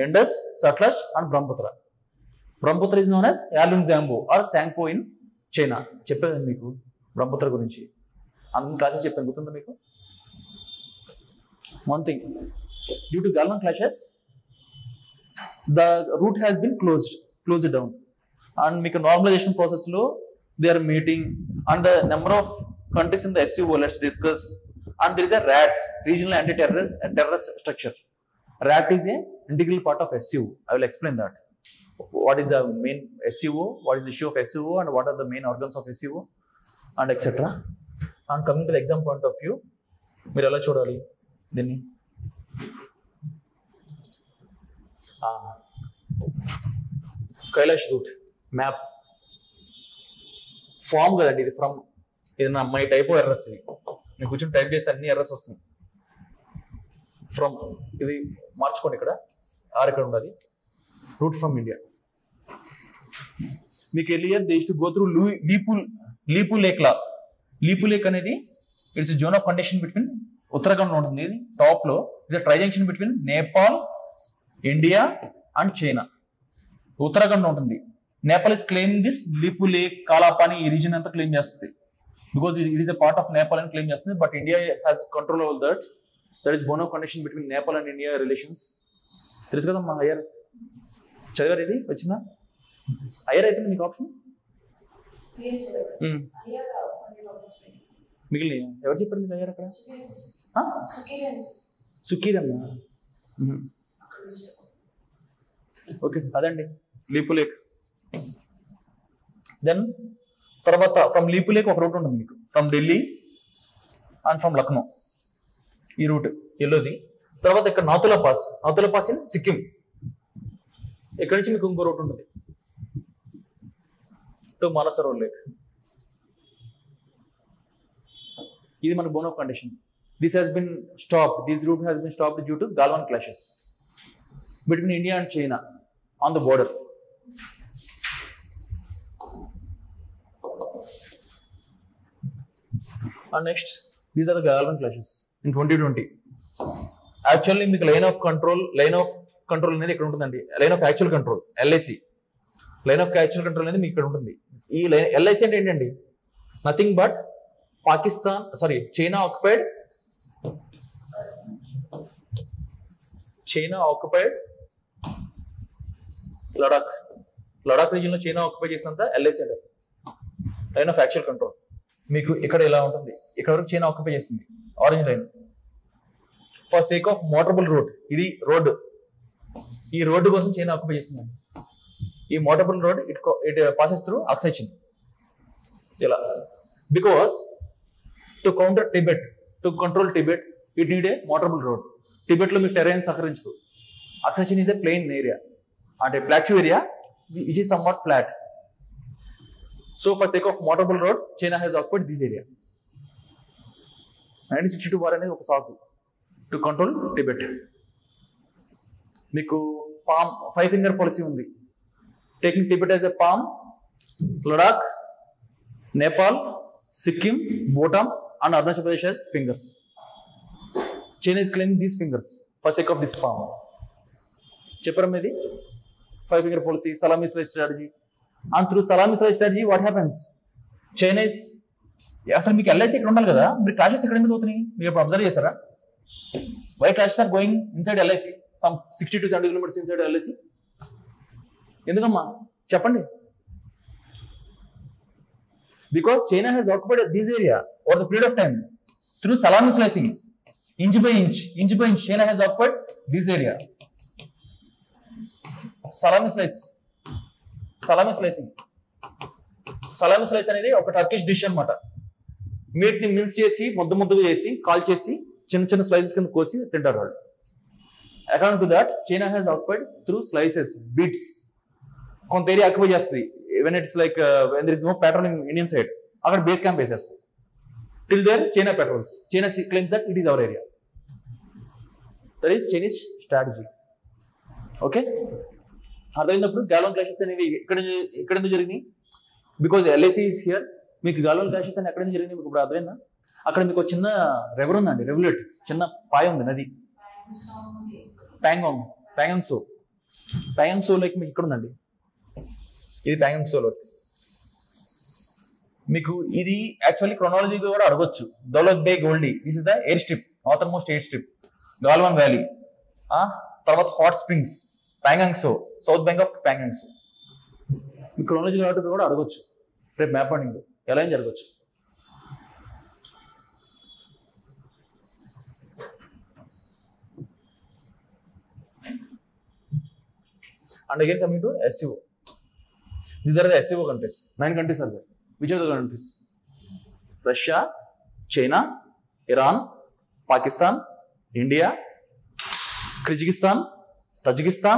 Indus, Satluj and Brahmaputra. Brahmaputra is known as Yarlung Zambo or Sangpo in China. చెప్పాను మీకు బ్రహ్మపుత్ర గురించి, అన్ని classes చెప్పాను, గుర్తుందా మీకు? One thing, due to Galwan clashes, the route has been closed down, and మీకు normalization process లో they are meeting, and the number of countries in the SCO, let's discuss, and there is a RATS, Regional Anti-Terrorist Structure. RAT is a integral part of SCO. I will explain that. What is the main SCO, what is the issue of SCO, and what are the main organs of SCO, and etc. And coming to the exam point of view, మీరు ఎలా చూడాలి దీన్ని? Kailash route map form కదండి ఇది. From ఇది నా my type of errors, ఇది నేను కూర్చొని టైప్ చేస్తే అన్ని ఎర్రర్స్ వస్తున్నాయి. ఫ్రమ్ ఇది మార్చుకోండి, ఇక్కడ ఆర్ ఇక్కడ ఉండాలి. Route from India. మీకు earlier they used to go through Lipulekh లా. లీపు లేక్ అనేది it's zone of condition between Uttarakhand లో ఉంటుంది. ఇది టాప్ లో it's tri junction between Nepal, India and China. Uttarakhand లో ఉంటుంది. Nepal is claim this Lipulekh, Kalapani ఈ రీజన్ అంతా క్లెయిమ్ చేస్తుంది, because it is a part of Nepal అని క్లెయిమ్ చేస్తుంది. But India has control over that. That is bone of condition between Nepal and India relations. తెలుసు కదా మా హయ్యర్ చదివారు, ఇది వచ్చిందా? హయ్యర్ అయిపోయింది మీకు ఆప్షన్. మిగిలిన ఎవరు చెప్పారు మీకు హయ్యర్ అక్కడ? సుకీర్ అన్న. ఓకే, అదండి లీపు లేక్. దెన్ తర్వాత ఫ్రమ్ లీపు లేక్ ఒక రూట్ ఉంటుంది మీకు, from Delhi and from Lucknow, ఈ రూట్ ఎల్లోది. తర్వాత ఇక్కడ నాతులా పాస్ ఇన్ సిక్కిం. ఇక్కడ నుంచి మీకు ఇంకో రూట్ ఉంటుంది టు మానసరోవర్ లేక్. ఇది మన bone of condition. This has been stopped, this route has been stopped due to Galwan clashes between India and China on the border. And next, these are the Galwan clashes in 2020. Actually, మీకు line of control అనేది ఇక్కడ ఉంటుందండి. Line of actual control, LIC, line of actual control అనేది మీకు ఇక్కడ ఉంటుంది. ఈ line LIC అంటే ఏంటండి? Nothing but China occupied Ladakh region లో చైనా ఆక్యుపై చేసినంత LIC అంటే లైన్ ఆఫ్ యాక్చువల్ కంట్రోల్. మీకు ఇక్కడ ఇలా ఉంటుంది, ఇక్కడ వరకు చైనా ఆక్యుపై చేస్తుంది, orange line. For sake of motorable road, ఇది రోడ్డు, ఈ రోడ్డు కోసం చైనా ఆక్యుపై చేస్తుంది. ఈ motorable road it passes through Aksai చిన్ ఇలా. Because to counter Tibet, to control Tibet, it need a motorable road. Tibet లో మీకు టెరైన్ సహకరించదు. అక్సై చిన్ ఈజ్ ఏ ప్లెయిన్ ఏరియా, అంటే plateau area which is somewhat flat. So for sake of motorable road, China has occupied this area. 1962 war అనేది ఒక సాకు to control Tibet. మీకు palm 5 finger policy ఉంది. Taking Tibet as a palm, Ladakh, Nepal, Sikkim, Bhutan and Arunachal Pradesh as fingers. China is claiming these fingers for sake of this palm. చెప్పారు మీది 5 finger policy, salami strategy. And through salami slice strategy what happens Chinese అసలు మీకు LIC ఇక్కడ ఉండాలి కదా, మీరు clashes ఎక్కడ ఎందుకు అవుతున్నాయి మీరు ఇప్పుడు అబ్జర్వ్ చేశారా? Why clashes are going inside LIC some 60 to 70 kilometers inside LIC? ఎందుకమ్మా చెప్పండి? Because China has occupied this area over the period of time through salami slicing, inch by inch, China has occupied this area. Salami slice అనేది ఒక Turkish dish అన్నమాట. Meet ని mills చేసి ముద్దగా చేసి call చేసి చిన్న స్లైసెస్ కింద కోసి తింటారు వాళ్ళు. According to that China has occupied through slices bits. కొంత ఏరియా ఆక్యుపై చేస్తుంది when it's like when there is no patrol in Indian side, అక్కడ బేస్ క్యాంప్ వేసేస్తుంది. Till there China patrols. China claims that it is our area. That is Chinese strategy. Okay? అర్థమైనప్పుడు Galwan clashes అనేవి ఎక్కడ జరిగినాయి? Because LIC is here. మీకు Galwan clashes అని ఎక్కడ జరిగినాయి మీకు ఇప్పుడు అర్థమైందా? అక్కడ మీకు ఒక చిన్న రివర్ ఉందండి, రెవల్యూట్ చిన్న పాయ ఉంది, నది ప్యాంగాంగ్ సో లైక్ మీకు ఇక్కడ ఉందండి, ఇది ప్యాంగాంగ్ సో లేక్. మీకు ఇది యాక్చువల్లీ క్రొనాలజీ కూడా అడగొచ్చు. Daulat Beg Oldi, this is the air strip, northern most air strip. Galwan valley, తర్వాత hot springs, Pangong Tso, south bank of Pangong Tso. మీకు క్రొనాలజీ కూడా అడగొచ్చు రేపు మ్యాప్ పండింగ్ ఎలా ఏం జరగచ్చు. And again coming to SCO. These are the SCO countries. 9 countries are there. Which are the countries? Russia, China, Iran, Pakistan, India, Kyrgyzstan, Tajikistan,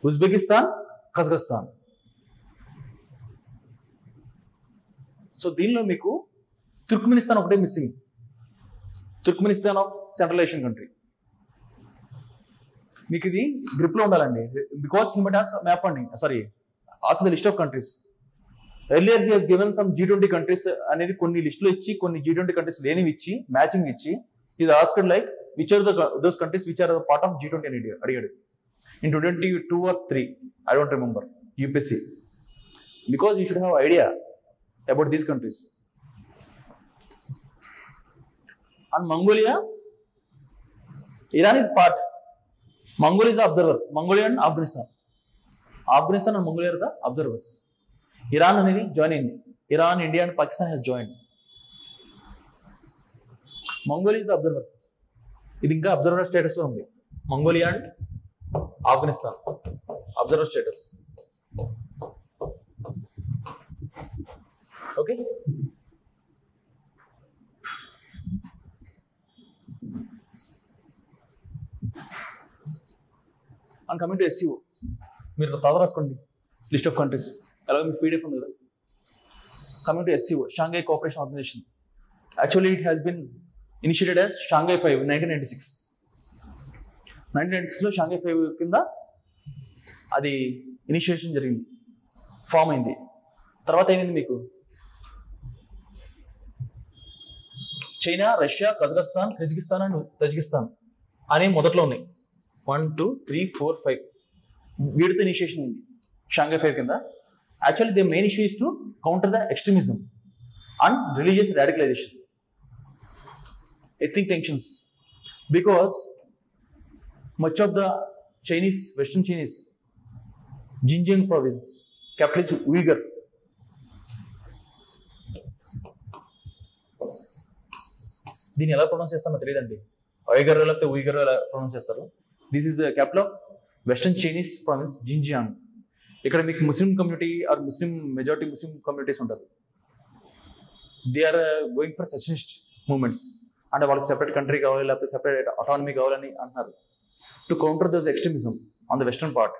Uzbekistan, Kazakhstan. So దీనిలో మీకు Turkmenistan ఒకటే missing. Turkmenistan of central Asian country. మీకు ఇది grip లో ఉండాలండి. Because he might ask map అండి, sorry also the list of countries. Earlier he has given some G20 countries అనేది కొన్ని లిస్ట్ లో ఇచ్చి, కొన్ని G20 కంట్రీస్ లేనివి ఇచ్చి, మ్యాచింగ్ ఇచ్చి, ఇది asked like which are those countries which are part of G20 అని అడిగాడు. In 2022 or 3 I don't remember, UPSC. Because you should have idea about these countries. And Mongolia, Iran is part. Mongolia is the observer. Mongolia and Afghanistan and Mongolia are the observers. Iran అనేది join అయింది. Iran, India and Pakistan has joined. Mongolia is the observer. ఇది ఇంకా observer status లో ఉంది. Mongolia and Afghanistan observer status. Okay, and coming to SCO, మీరు తాత రాసుకోండి list of countries, అలాగే మీకు PDF ఉంది కదా. Coming to SCO, Shanghai cooperation organisation. Actually it has been initiated as Shanghai 5 in 1996. 1996లో షాంఘై 5 కింద అది ఇనిషియేషన్ జరిగింది, ఫామ్ అయింది. తర్వాత ఏమైంది మీకు? China, Russia, Kazakhstan, Kyrgyzstan and Tajikistan అనే మొదట్లో ఉన్నాయి. 1, 2, 3, 4, 5 వీటితో ఇనిషియేషన్ అయింది షాంఘై 5 కింద. Actually the main issue is to counter the extremism and religious radicalisation, ethnic tensions, because much of the Chinese, Western Chinese, Xinjiang province, capital is Uyghur. దీన్ని ఎలా pronounce చేస్తారో తెలియదండి, Uyghur లేకపోతే Uyghur ఎలా pronounce చేస్తారు. This is the capital of western Chinese province Xinjiang. ఇక్కడ మీకు Muslim community or majority Muslim communities ఉంటారు. They are going for secessionist movements, అంటే వాళ్ళకి సెపరేట్ కంట్రీ కావాలి లేకపోతే సెపరేట్ అటానమీ కావాలని అంటున్నారు. To counter those extremism on the western part,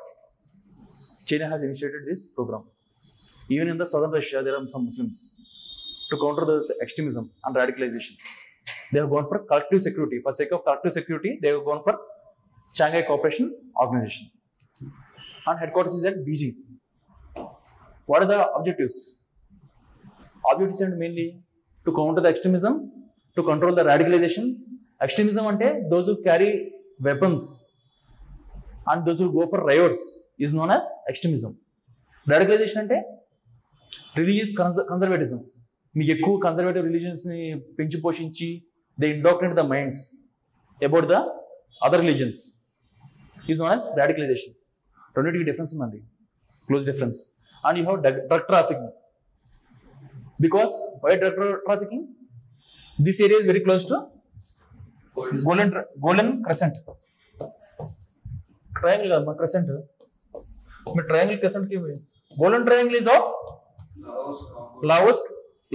China has initiated this program. Even in the southern Russia, there are some Muslims. To counter those extremism and radicalization, they have gone for collective security. For sake of collective security, they have gone for Shanghai Cooperation Organization. And headquarters is at Beijing. What are the objectives? Objectives are mainly to counter the extremism, to control the radicalization. Extremism ante those who carry weapons and those who go for riots is known as extremism. Radicalisation అంటే religious conservatism. మీకు ఎక్కువ conservative రిలీజియన్స్ని పెంచి పోషించి they indoctrinate the minds about the other religions is known as radicalisation. రెండింటికి difference ఉందండి, close difference. And you have drug trafficking. Because why drug trafficking? This area is very close to golden crescent. Triangle కదా crescent, మీ triangle crescent కి golden triangle is of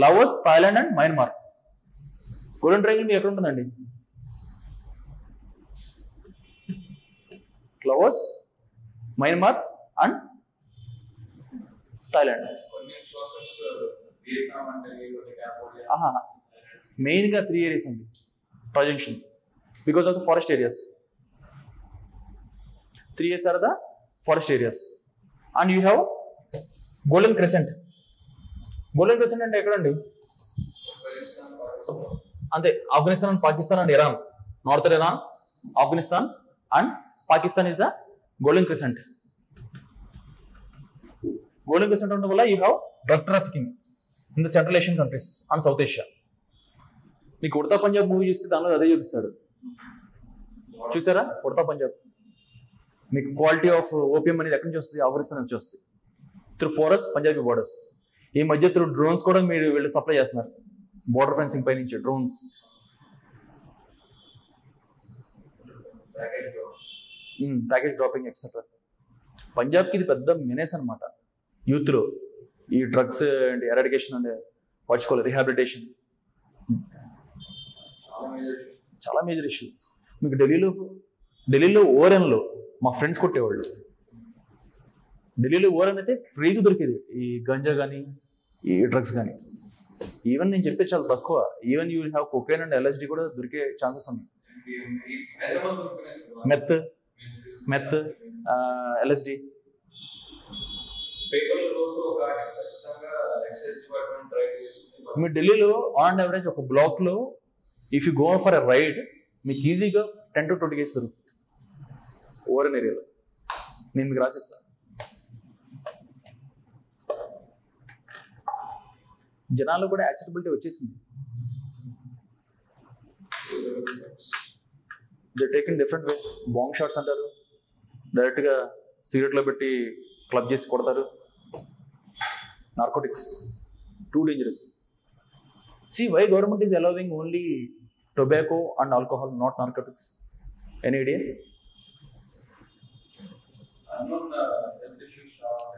Laos, Thailand and Myanmar. Golden triangle మీకు ఎక్కడ ఉంటుందండి? Laos, Myanmar and Thailand. మెయిన్గా 3 areas అండి projection because of the forest areas. 3 years are the forest areas. And you have golden crescent. Golden crescent అంటే ఎక్కడండి? అంతే, Afghanistan and Pakistan and Iran. Northern Iran, Afghanistan and Pakistan is the golden crescent. Golden crescent ఉండడం వల్ల you have drug trafficking in the central Asian countries and south Asia. మీకు Udatha Punjab movie చూస్తే దానిలో అదే చూపిస్తాడు. చూసారా ఉడతా పంజాబ్? మీకు క్వాలిటీ ఆఫ్ ఓపియం అనేది ఎక్కడి నుంచి వస్తుంది? ఆఫ్ఘనిస్తాన్ నుంచి వస్తుంది, త్రూ పోరస్ పంజాబీ బోర్డర్స్. ఈ మధ్య త్రూ డ్రోన్స్ కూడా మీరు వీళ్ళు సప్లై చేస్తున్నారు, బోర్డర్ ఫెన్సింగ్ పై నుంచి డ్రోన్స్. Package dropping etcetera. పంజాబ్కి ఇది పెద్ద మెనేస్ అనమాట యూత్లో. ఈ డ్రగ్స్ అండ్ ఎరాడికేషన్ అండ్ వాచుకోవాలి రిహాబిలిటేషన్ చాలా మేజర్ ఇష్యూ. మీకు ఢిల్లీలో ఓరెన్లో మా ఫ్రెండ్స్ కొట్టేవాళ్ళు. ఢిల్లీలో ఓరెన్ అయితే ఫ్రీగా దొరికేది, ఈ గంజా కానీ ఈ డ్రగ్స్ కానీ. ఈవెన్ నేను చెప్పే చాలా తక్కువ, even you have cocaine and LSD కూడా దొరికే ఛాన్సెస్ ఉన్నాయి. మెత్ LSD. మీ ఢిల్లీలో ఆన్ యావరేజ్ ఒక బ్లాక్లో if you go for a ride మీకు ఈజీగా 10 to 20 కేసు దొరుకుతుంది ఓరెన్ ఏరియాలో. నేను మీకు రాసిస్తాను. జనాలు కూడా యాక్సెప్టబిలిటీ వచ్చేసింది. They take in different way. Bong shots అంటారు, డైరెక్ట్గా సిగరెట్లో పెట్టి క్లబ్ చేసి కొడతారు. Narcotics too dangerous. See why government is allowing only tobacco and alcohol, not narcotics? Any idea?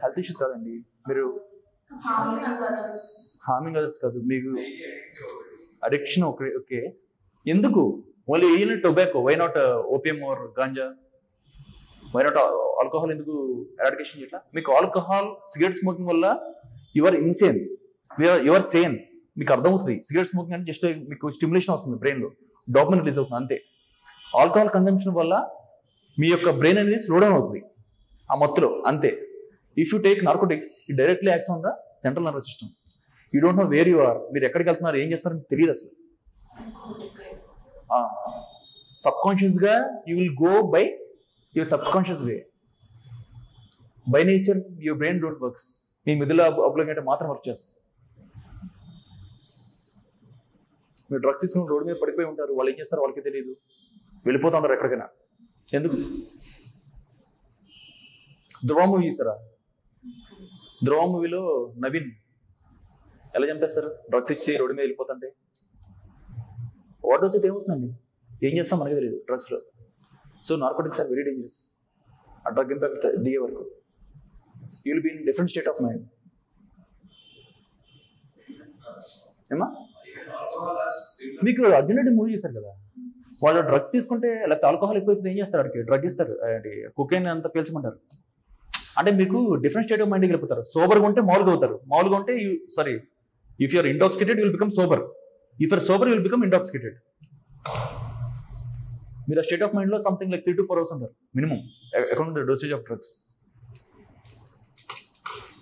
Health issues కాదండి, మీరు హార్మింగ్ అదర్స్ కాదు, మీకు అడిక్షన్. ఓకే, ఎందుకు only tobacco? Why not opium or ganja? Why not alcohol? ఎందుకు eradication చేయట్లా? మీకు alcohol cigarette smoking వల్ల your insane, your sane. మీకు అర్థమవుతుంది సిగరెట్ స్మోకింగ్ అంటే జస్ట్ మీకు స్టిమ్యులేషన్ వస్తుంది బ్రెయిన్లో, డోపమైన్ రిలీజ్ అవుతుంది అంతే. ఆల్కహాల్ కన్సంప్షన్ వల్ల మీ యొక్క బ్రెయిన్ అనేది స్లో డౌన్ అవుతుంది ఆ మత్తులో అంతే. If you take narcotics it directly acts on the central nervous system. You don't know where you are, మీరు ఎక్కడికి వెళ్తున్నారు, ఏం చేస్తారో మీకు తెలియదు అసలు. సబ్ కాన్షియస్గా you will go by your సబ్ కాన్షియస్ way. By nature your brain don't works. మీ మిథుల అబ్లోగేట్ మాత్రం వర్క్ చేస్తుంది. మీరు డ్రగ్స్ తీసుకుని రోడ్డు మీద పడిపోయి ఉంటారు, వాళ్ళు ఏం చేస్తారు వాళ్ళకి తెలియదు, వెళ్ళిపోతూ ఉంటారు ఎక్కడికైనా. ఎందుకు? ధ్రువ మూవీ చూసారా? ధ్రువ మూవీలో నవీన్ ఎలా చంపేస్తారు? డ్రగ్స్ ఇచ్చి రోడ్డు మీద వెళ్ళిపోతుంటే వాట్ డస్ ఇట్ ఏమవుతుందండి? ఏం చేస్తాం మనకి తెలియదు డ్రగ్స్లో. So narcotics are very dangerous. ఆ డ్రగ్ ఇంపాక్ట్ దిగే వరకు you will be in different state of mind. ఏమా మీకు అర్జున్ రెడ్డి మూవీ చూసారు కదా, వాళ్ళు డ్రగ్స్ తీసుకుంటే లేకపోతే ఆల్కహాల్ ఎక్కువైతే ఏం చేస్తారు? వాడికి డ్రగ్ ఇస్తారు, కుకైన్ అంతా పీల్చమంటారు. అంటే మీకు డిఫరెంట్ స్టేట్ ఆఫ్ మైండ్కి వెళ్ళిపోతారు. సోబర్గా ఉంటే మామూలుగా అవుతారు, మామూలుగా ఉంటే if you're intoxicated you will become sober, if you're sober you will become intoxicated. మీరు ఆ స్టేట్ ఆఫ్ మైండ్లో సంథింగ్ లైక్ 3 to 4 hours ఉంటారు minimum according to the dosage of drugs.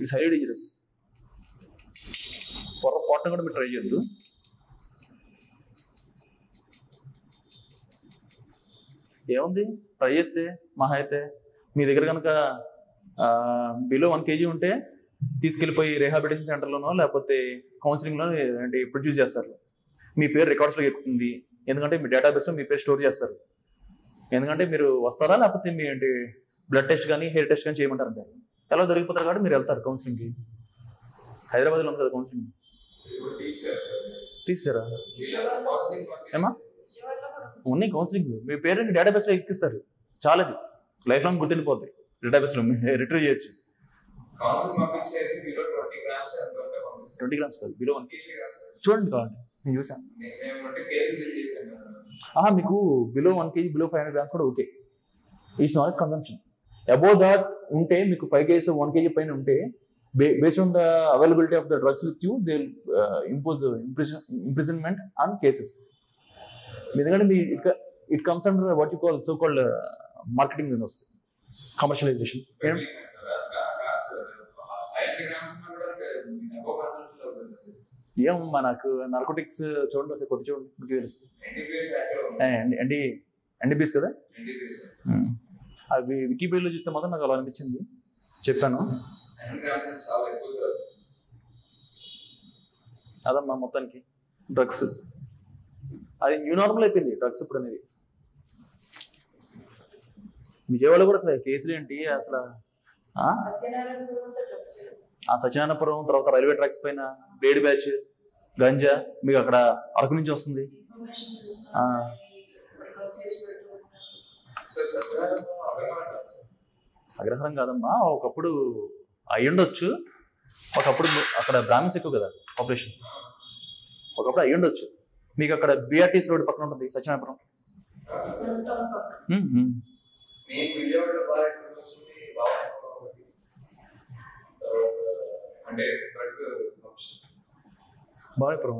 It's highly dangerous. పొరపాటున కూడా మీరు ట్రై చేయొద్దు. ఏముంది try చేస్తే మహా అయితే మీ దగ్గర కనుక బిలో 1 kg ఉంటే తీసుకెళ్ళిపోయి రీహాబిలిటేషన్ సెంటర్లోనో లేకపోతే కౌన్సిలింగ్లో అంటే ప్రొడ్యూస్ చేస్తారు. మీ పేరు రికార్డ్స్లో ఎక్కుతుంది, ఎందుకంటే మీ డేటాబేస్లో మీ పేరు స్టోర్ చేస్తారు. ఎందుకంటే మీరు వస్తారా లేకపోతే మీ అంటే బ్లడ్ టెస్ట్ కానీ హెయిర్ టెస్ట్ కానీ చేయమంటారు అంటారు. ఎలా దొరికిపోతారు కాబట్టి మీరు వెళ్తారు కౌన్సిలింగ్కి. హైదరాబాద్లో ఉంది కదా కౌన్సిలింగ్, తీసారా ఏమా ఉన్నాయి కౌన్సిలింగ్. మీ పేరుని డేటాబేస్లో ఎక్కిస్తారు, చాలది లైఫ్ లాంగ్ గుర్తుండిపోద్ది. డేటాబేస్లో రిట్రీవ్ చేయొచ్చు. 20 grams కాదు, బిలో 1 kg. చూడండి కావాలంటే నేను చూసాను. మీకు బిలో 1 kg, బిలో 500 grams కూడా okay. Eats not consumption. Above that ఉంటే మీకు 5 kg 1 kg పైన ఉంటే based on the availability of the drugs with you, they'll impose imprisonment on cases. ఎందుకంటే మీ it comes under what you call so-called marketing industry, commercialization. ఏమమ్మా నాకు narcotics చూడండి ఒకసారి కొట్టి చూడండి మీకు తెలుస్తుంది. ఎన్డీపీఎస్ కదా అవి వికీపీడియాలో చూస్తే మాత్రం నాకు అలా అనిపించింది, చెప్పాను. అదమ్మా మొత్తానికి డ్రగ్స్ అది న్యూ నార్మల్ అయిపోయింది డ్రగ్స్ ఇప్పుడు అనేది. విజయవాడలో కూడా అసలు కేసులు ఏంటి అసలు. సత్యనారాయణపురం తర్వాత రైల్వే ట్రాక్స్ పైన బ్లేడ్ బ్యాచ్ గంజా మీకు అక్కడ అరకు నుంచి వస్తుంది. అగ్రహారం కాదమ్మా, ఒకప్పుడు అయ్యుండొచ్చు, ఒకప్పుడు అక్కడ బ్రాహ్మిన్స్ ఎక్కువ కదా పాపులేషన్, ఒకప్పుడు అయ్యుండొచ్చు. మీకు అక్కడ బిఆర్టీసీ రోడ్ పక్కన ఉంటుంది సత్యనారాయణపురం. భవానీపురం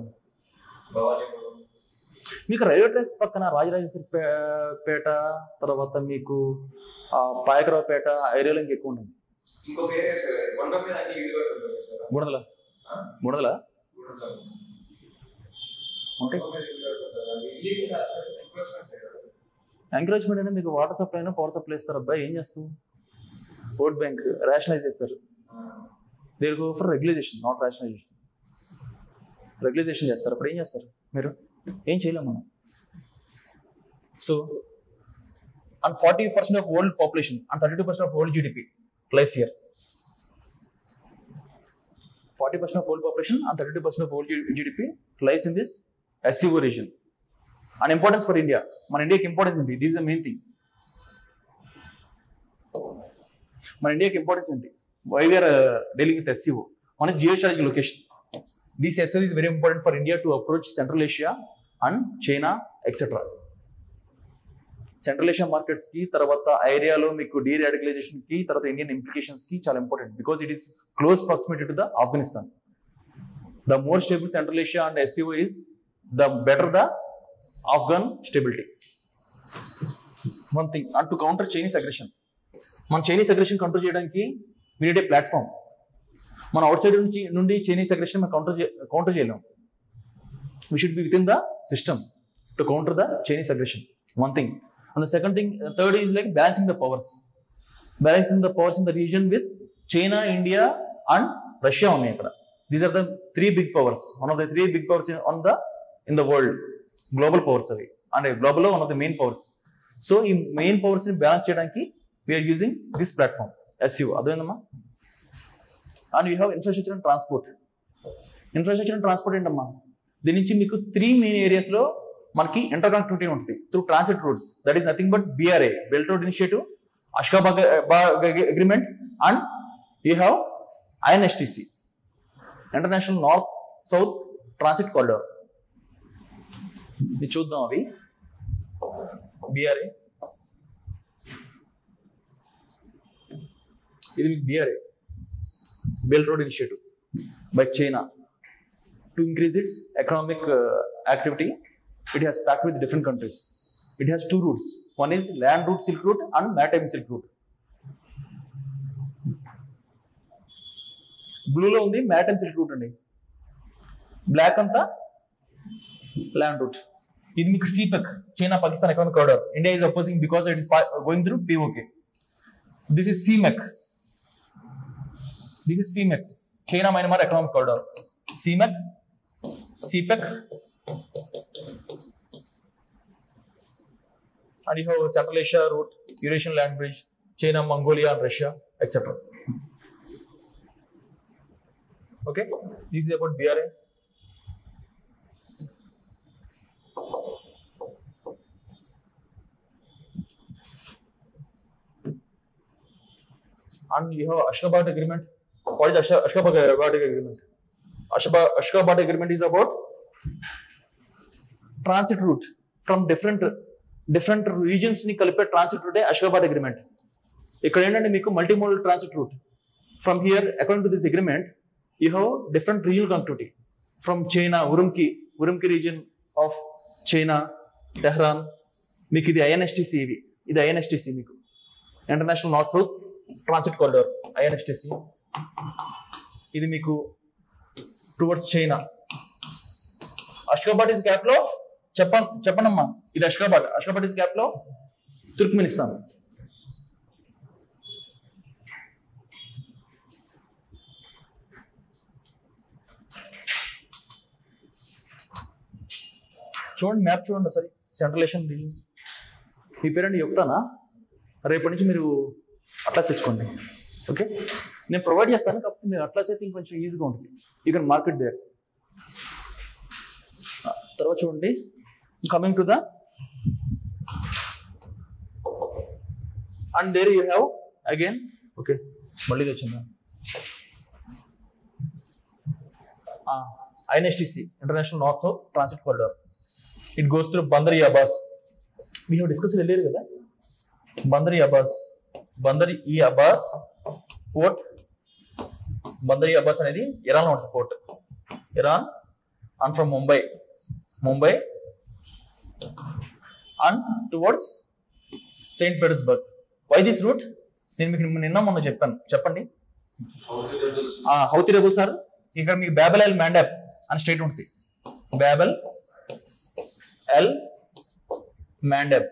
మీకు రైల్వే ట్రాక్స్ పక్కన రాజరాజేశ్వరి పేట తర్వాత మీకు పాయకరావుపేట ఏరియాలో ఇంకా ఎక్కువ ఉంటుంది. గుణదల ఎంకరేజ్మెంట్ అనేది మీకు వాటర్ సప్లై అయినా పవర్ సప్లై ఇస్తారు. అబ్బాయి ఏం చేస్తావు, ఓట్ బ్యాంక్ రేషనలైజ్ చేస్తారు. There go for regularisation, not rationalisation. Regularisation చేస్తారు, అప్పుడు ఏం చేస్తారు మీరు? ఏం చేయలేము మనం. So and 40% of world population and 32% of world GDP lies here. 40% of world population and 32% of world GDP lies in this SCO region. And importance for India. మన ఇండియాకి ఇంపార్టెన్స్ ఏంటి? This is the main thing. మన ఇండియాకి importance ఏంటి? Why we are dealing with SCO? One is geostrategic location. This SCO is very important for India to approach Central Asia and China, etc. Central Asia markets కి తర్వాత ఏరియాలో మీకు డీరాడికలైజేషన్ కి తర్వాత Indian implications కి చాలా important, because it is close proximity to the Afghanistan. The more stable central Asia and SCO is the better the Afghan stability. One thing and to counter Chinese aggression. మన Chinese aggression control చేయడానికి we need a platform. మన out side నుండి Chinese aggression మనం counter చేయలేం. We should be with in the system to counter the Chinese aggression. One thing. And the second thing, third is like balancing the powers. Balancing the powers in the region with China, India and Russia only. These are the three big powers. One of the three big powers in the world. Global powers. And global one of the main powers. So in main powers in balance cheyadaniki we are using this platform SCO. Adavendamma. And we have infrastructure and transport. Infrastructure and transport endamma. Dini nunchi meeku three main areas lo మనకి interconnectivity ఉంటుంది through transit routes. That is nothing but BRA, belt road initiative, Ashgabat agreement, and you have INSTC, international north south transit corridor. ఇది చూద్దాం. అవి BRA, ఇది మీకు BRA, belt road initiative by China to increase its economic activity. It has packed with different countries. It has two routes. One is land route Silk Route and maritime Silk Route. Blue lo undi maritime Silk Route andi. Black anta land route. Idi meeku CPEC, China Pakistan Economic Corridor. India is opposing because it is going through POK. This is CMEC. China Myanmar Economic Corridor, CMEC, CPEC, and you have Central Asia route, Eurasian land bridge, China, Mongolia, and Russia, etc. Okay, this is about BRI. And you have Ashgabat Agreement. What is Ashgabat Agreement? Ashgabat Agreement is about transit route from different regions ni కలిపే transit route Ashgabat Agreement. ఇక్కడ ఏంటంటే మీకు multimodal transit route. From here, according to this agreement, you have different regional connectivity. From China, Urumqi region of China, Tehran, మీకు ఇది INSTC ఇది INSTC మీకు International North South Transit Corridor INSTC. ఇది మీకు towards China. Ashgabat is capital of చెప్పండమ్మా ఇది Ashgabat is capital of Turkmenistan. చూడండి map చూడండి ఒకసారి సెంట్రల్ ఏషియన్ రీజన్స్. మీ పేరండి చెప్తానా, రేపటి నుంచి మీరు అట్లాస్ తెచ్చుకోండి. ఓకే, నేను ప్రొవైడ్ చేస్తాను కాబట్టి మీరు అట్లాస్ అయితే ఇంకొంచెం ఈజీగా ఉంటుంది. You can market there. తర్వాత చూడండి coming to the and there you have again. Okay, మళ్ళీ వచ్చిందా INSTC international north south transit corridor. It goes through Bandar ఈ అబ్బాస్. వీ హ్యావ్ డిస్కస్ వెళ్ళారు కదా బందర్ ఈ అబ్బాస్ పోర్ట్. బందర్ ఈ అబ్బాస్ అనేది ఇరాన్ లో ఉంటుంది port. Iran and from Mumbai and towards Saint Petersburg. Why this route? నేను మీకు నిన్న మొన్న చెప్పాను, చెప్పండి. హౌతీ రెబుల్స్ సార్, ఇక్కడ మీకు బాబెల్ ఎల్ మాండాబ్ అని స్టేట్ ఉంటుంది. బాబెల్ ఎల్ మాండాబ్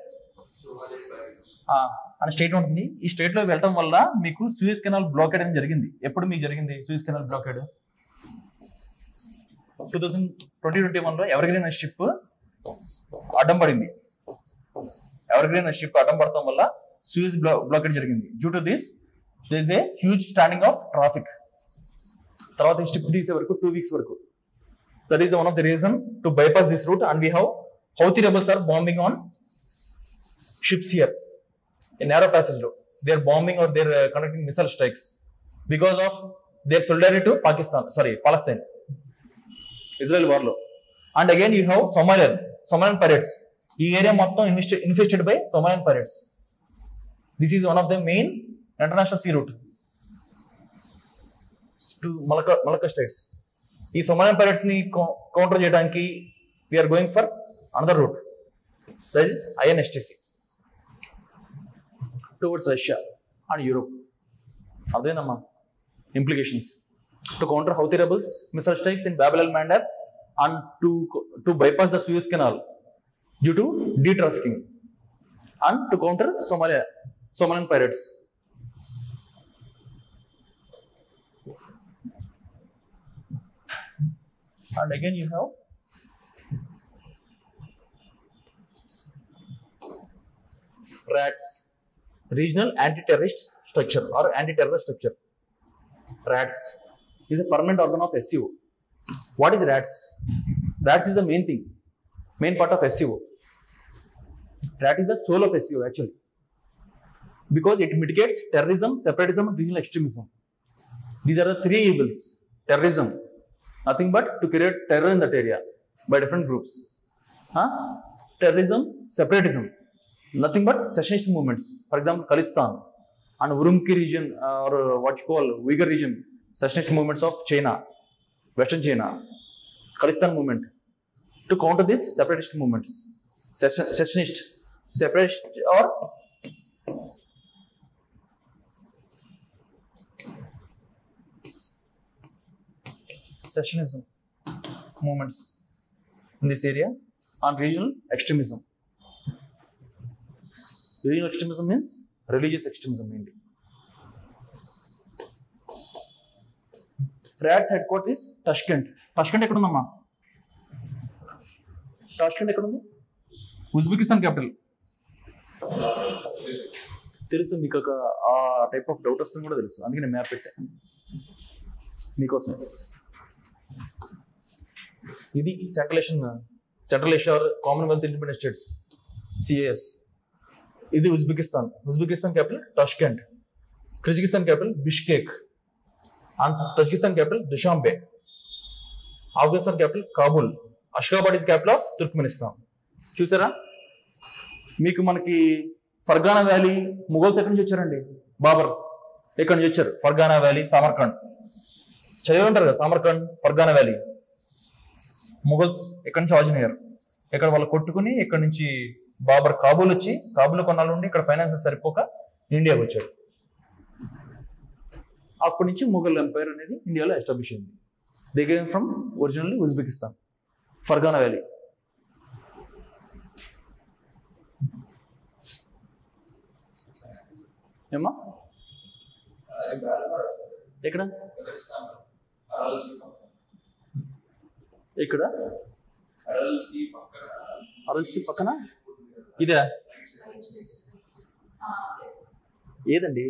అని స్టేట్ ఉంటుంది. ఈ స్టేట్ లో వెళ్ళడం వల్ల మీకు సూయజ్ కెనాల్ బ్లాకేడ్ అని జరిగింది. ఎప్పుడు మీకు జరిగింది సూయజ్ కెనాల్ బ్లాకేడ్? 2021 లో ఎవర్గ్రీన్ షిప్ అడ్డం పడింది. ఎవర్గ్రీన్ షిప్ అడ్డం పడటం వల్ల సూయజ్ బ్లాకేడ్ జరిగింది. Due to this there is a huge standing of traffic. తర్వాత ఈ షిప్ తీసే వరకు 2 weeks వరకు. That is one of the reason to bypass this route. And we have Houthi rebels are bombing on ships here in narrow passage lo. They are bombing or they are conducting missile strikes because of their solidarity to Palestine, Israel war lo. And again you have Somalian pirates. Ee area mottham infested by Somalian pirates. This is one of the main international sea route to Malacca states. Ee Somalian pirates ni counter cheyadaniki we are going for another route, that is INSTC towards Russia and Europe. Adhenamma implications to counter Houthi rebels, missile strikes in Bab el-Mandab, and to bypass the Suez Canal due to de-trafficking, and to counter Somalian pirates. And again you have RATS, Regional Anti-Terrorist Structure or Anti-Terror Structure. RATS is a permanent organ of SCO. What is RATS? RATS is the main part of SCO. RAT is the soul of SCO actually, because it mitigates terrorism, separatism, and regional extremism. These are the 3 evils. Terrorism, nothing but to create terror in that area by different groups. Terrorism, separatism, nothing but secessionist movements. For example, Khalistan and Urumqi region, or what you call Uyghur region, secessionist movements of China, Western China, Khalistan movement. To counter these separatist movements, secessionist, separatist or secessionism movements in this area, and regional extremism. Regional extremism means religious extremism mainly. RADS headquarter is Tashkent. Tashkent ఎక్కడ ఉందమ్మా? Tashkent ఎక్కడ ఉంది? Uzbekistan capital. తెలుసు మీకు, ఒక ఆ type of doubt వస్తుంది కూడా తెలుసు, అందుకే నేను మ్యాప్ పెట్టాను మీకోసం. ఇది central Asia commonwealth independent states CAS. ఇది Uzbekistan capital Tashkent, Kyrgyzstan capital Bishkek, and Tajikistan capital Dushanbe, Afghanistan capital Kabul, Ashgabat is capital of Turkmenistan. చూసారా? మీకు మనకి ఫర్గానా వ్యాలీ ముఘల్స్ ఎక్కడి నుంచి వచ్చారండి? బాబర్ ఎక్కడి నుంచి వచ్చారు? ఫర్గానా వ్యాలీ, సామర్కండ్ చదివి ఉంటారు కదా, సామర్కండ్, ఫర్గానా వ్యాలీ. ముఘల్స్ ఎక్కడి నుంచి ఆరిజిన్ అయ్యారు, ఇక్కడ వాళ్ళు కొట్టుకుని ఇక్కడ నుంచి బాబర్ కాబూల్ వచ్చి, కాబూల్ కొన్నాళ్ళు ఉండి ఇక్కడ ఫైనాన్సెస్ సరిపోక ఇండియాకి వచ్చాడు. అప్పటి నుంచి ముఘల్ ఎంపైర్ అనేది ఇండియాలో ఎస్టాబ్లిష్ అయింది. They came from originally Uzbekistan, Fergana valley. ఏమా ఎక్కడ? ఇక్కడ అరల్సి పక్కన ఇదే ఏదండి?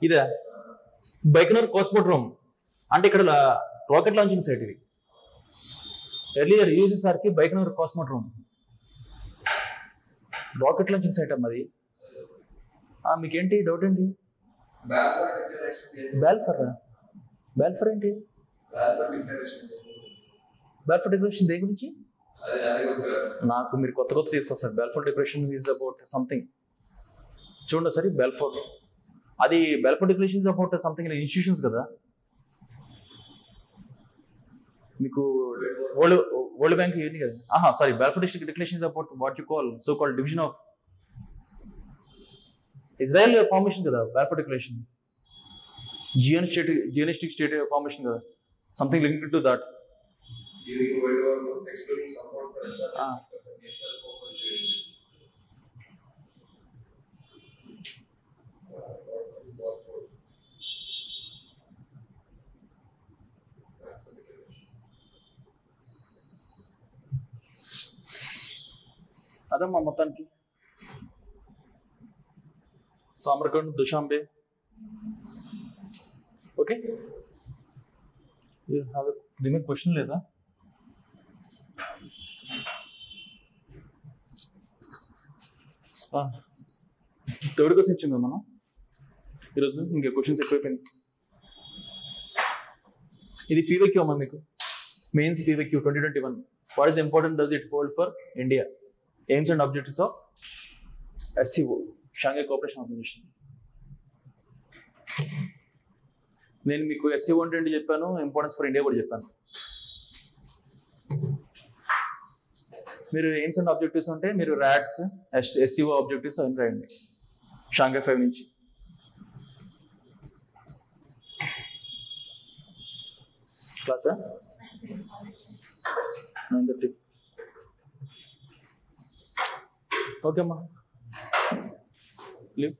ఇదే బైకనూర్ కోస్మోడ్రోమ్ అంటే ఇక్కడ రాకెట్ లాంచింగ్ సైట్. ఇది ఎర్లియర్ USSR కి బైకనూర్ కోస్మోడ్రోమ్ రాకెట్ లాంచింగ్ సైట్ అమ్మది. మీకేంటి డౌట్ ఏంటి? బాల్ఫర్ ఏంటి? బాల్ఫర్ డిక్లరేషన్ దేని గురించి? నాకు మీరు కొత్త తీసుకొస్తారు. Balfour declaration is about something. చూడండి సరే, Balfour declaration is about something institutions కదా. మీకు వరల్డ్ బ్యాంక్ ఏంది కదా. Sorry, Balfour declaration is about what you call so called division of Israel formation కదా. బాల్ఫర్ డిక్లరేషన్ జియోనిస్టిక్ స్టేట్ ఫార్మేషన్ కదా, something linked to that. అదమ్మా మొత్తానికి సామర్కండ్, దుషాంబే. Okay, దీని మీద question లేదా? థర్డ్ క్వశ్చన్ ఇచ్చిందా మనం ఈరోజు? ఇంకా క్వశ్చన్స్ ఎక్కువైపోయింది. ఇది PYQ అమ్మా మీకు, mains PYQ 2021. What is important does it hold for India? Aims and objectives of SCO, Shanghai cooperation organisation. నేను మీకు SCO అంటే ఏంటి చెప్పాను, ఇంపార్టెన్స్ ఫర్ ఇండియా కూడా చెప్పాను. మీరు ఎయిమ్స్ అండ్ ఆబ్జెక్టివ్స్ అంటే మీరు RADS, SCO ఆబ్జెక్టివ్స్ అని రాయండి, షాంఘై 5 నుంచి. క్లాసా 9:30. ఓకే అమ్మా, లీవ్.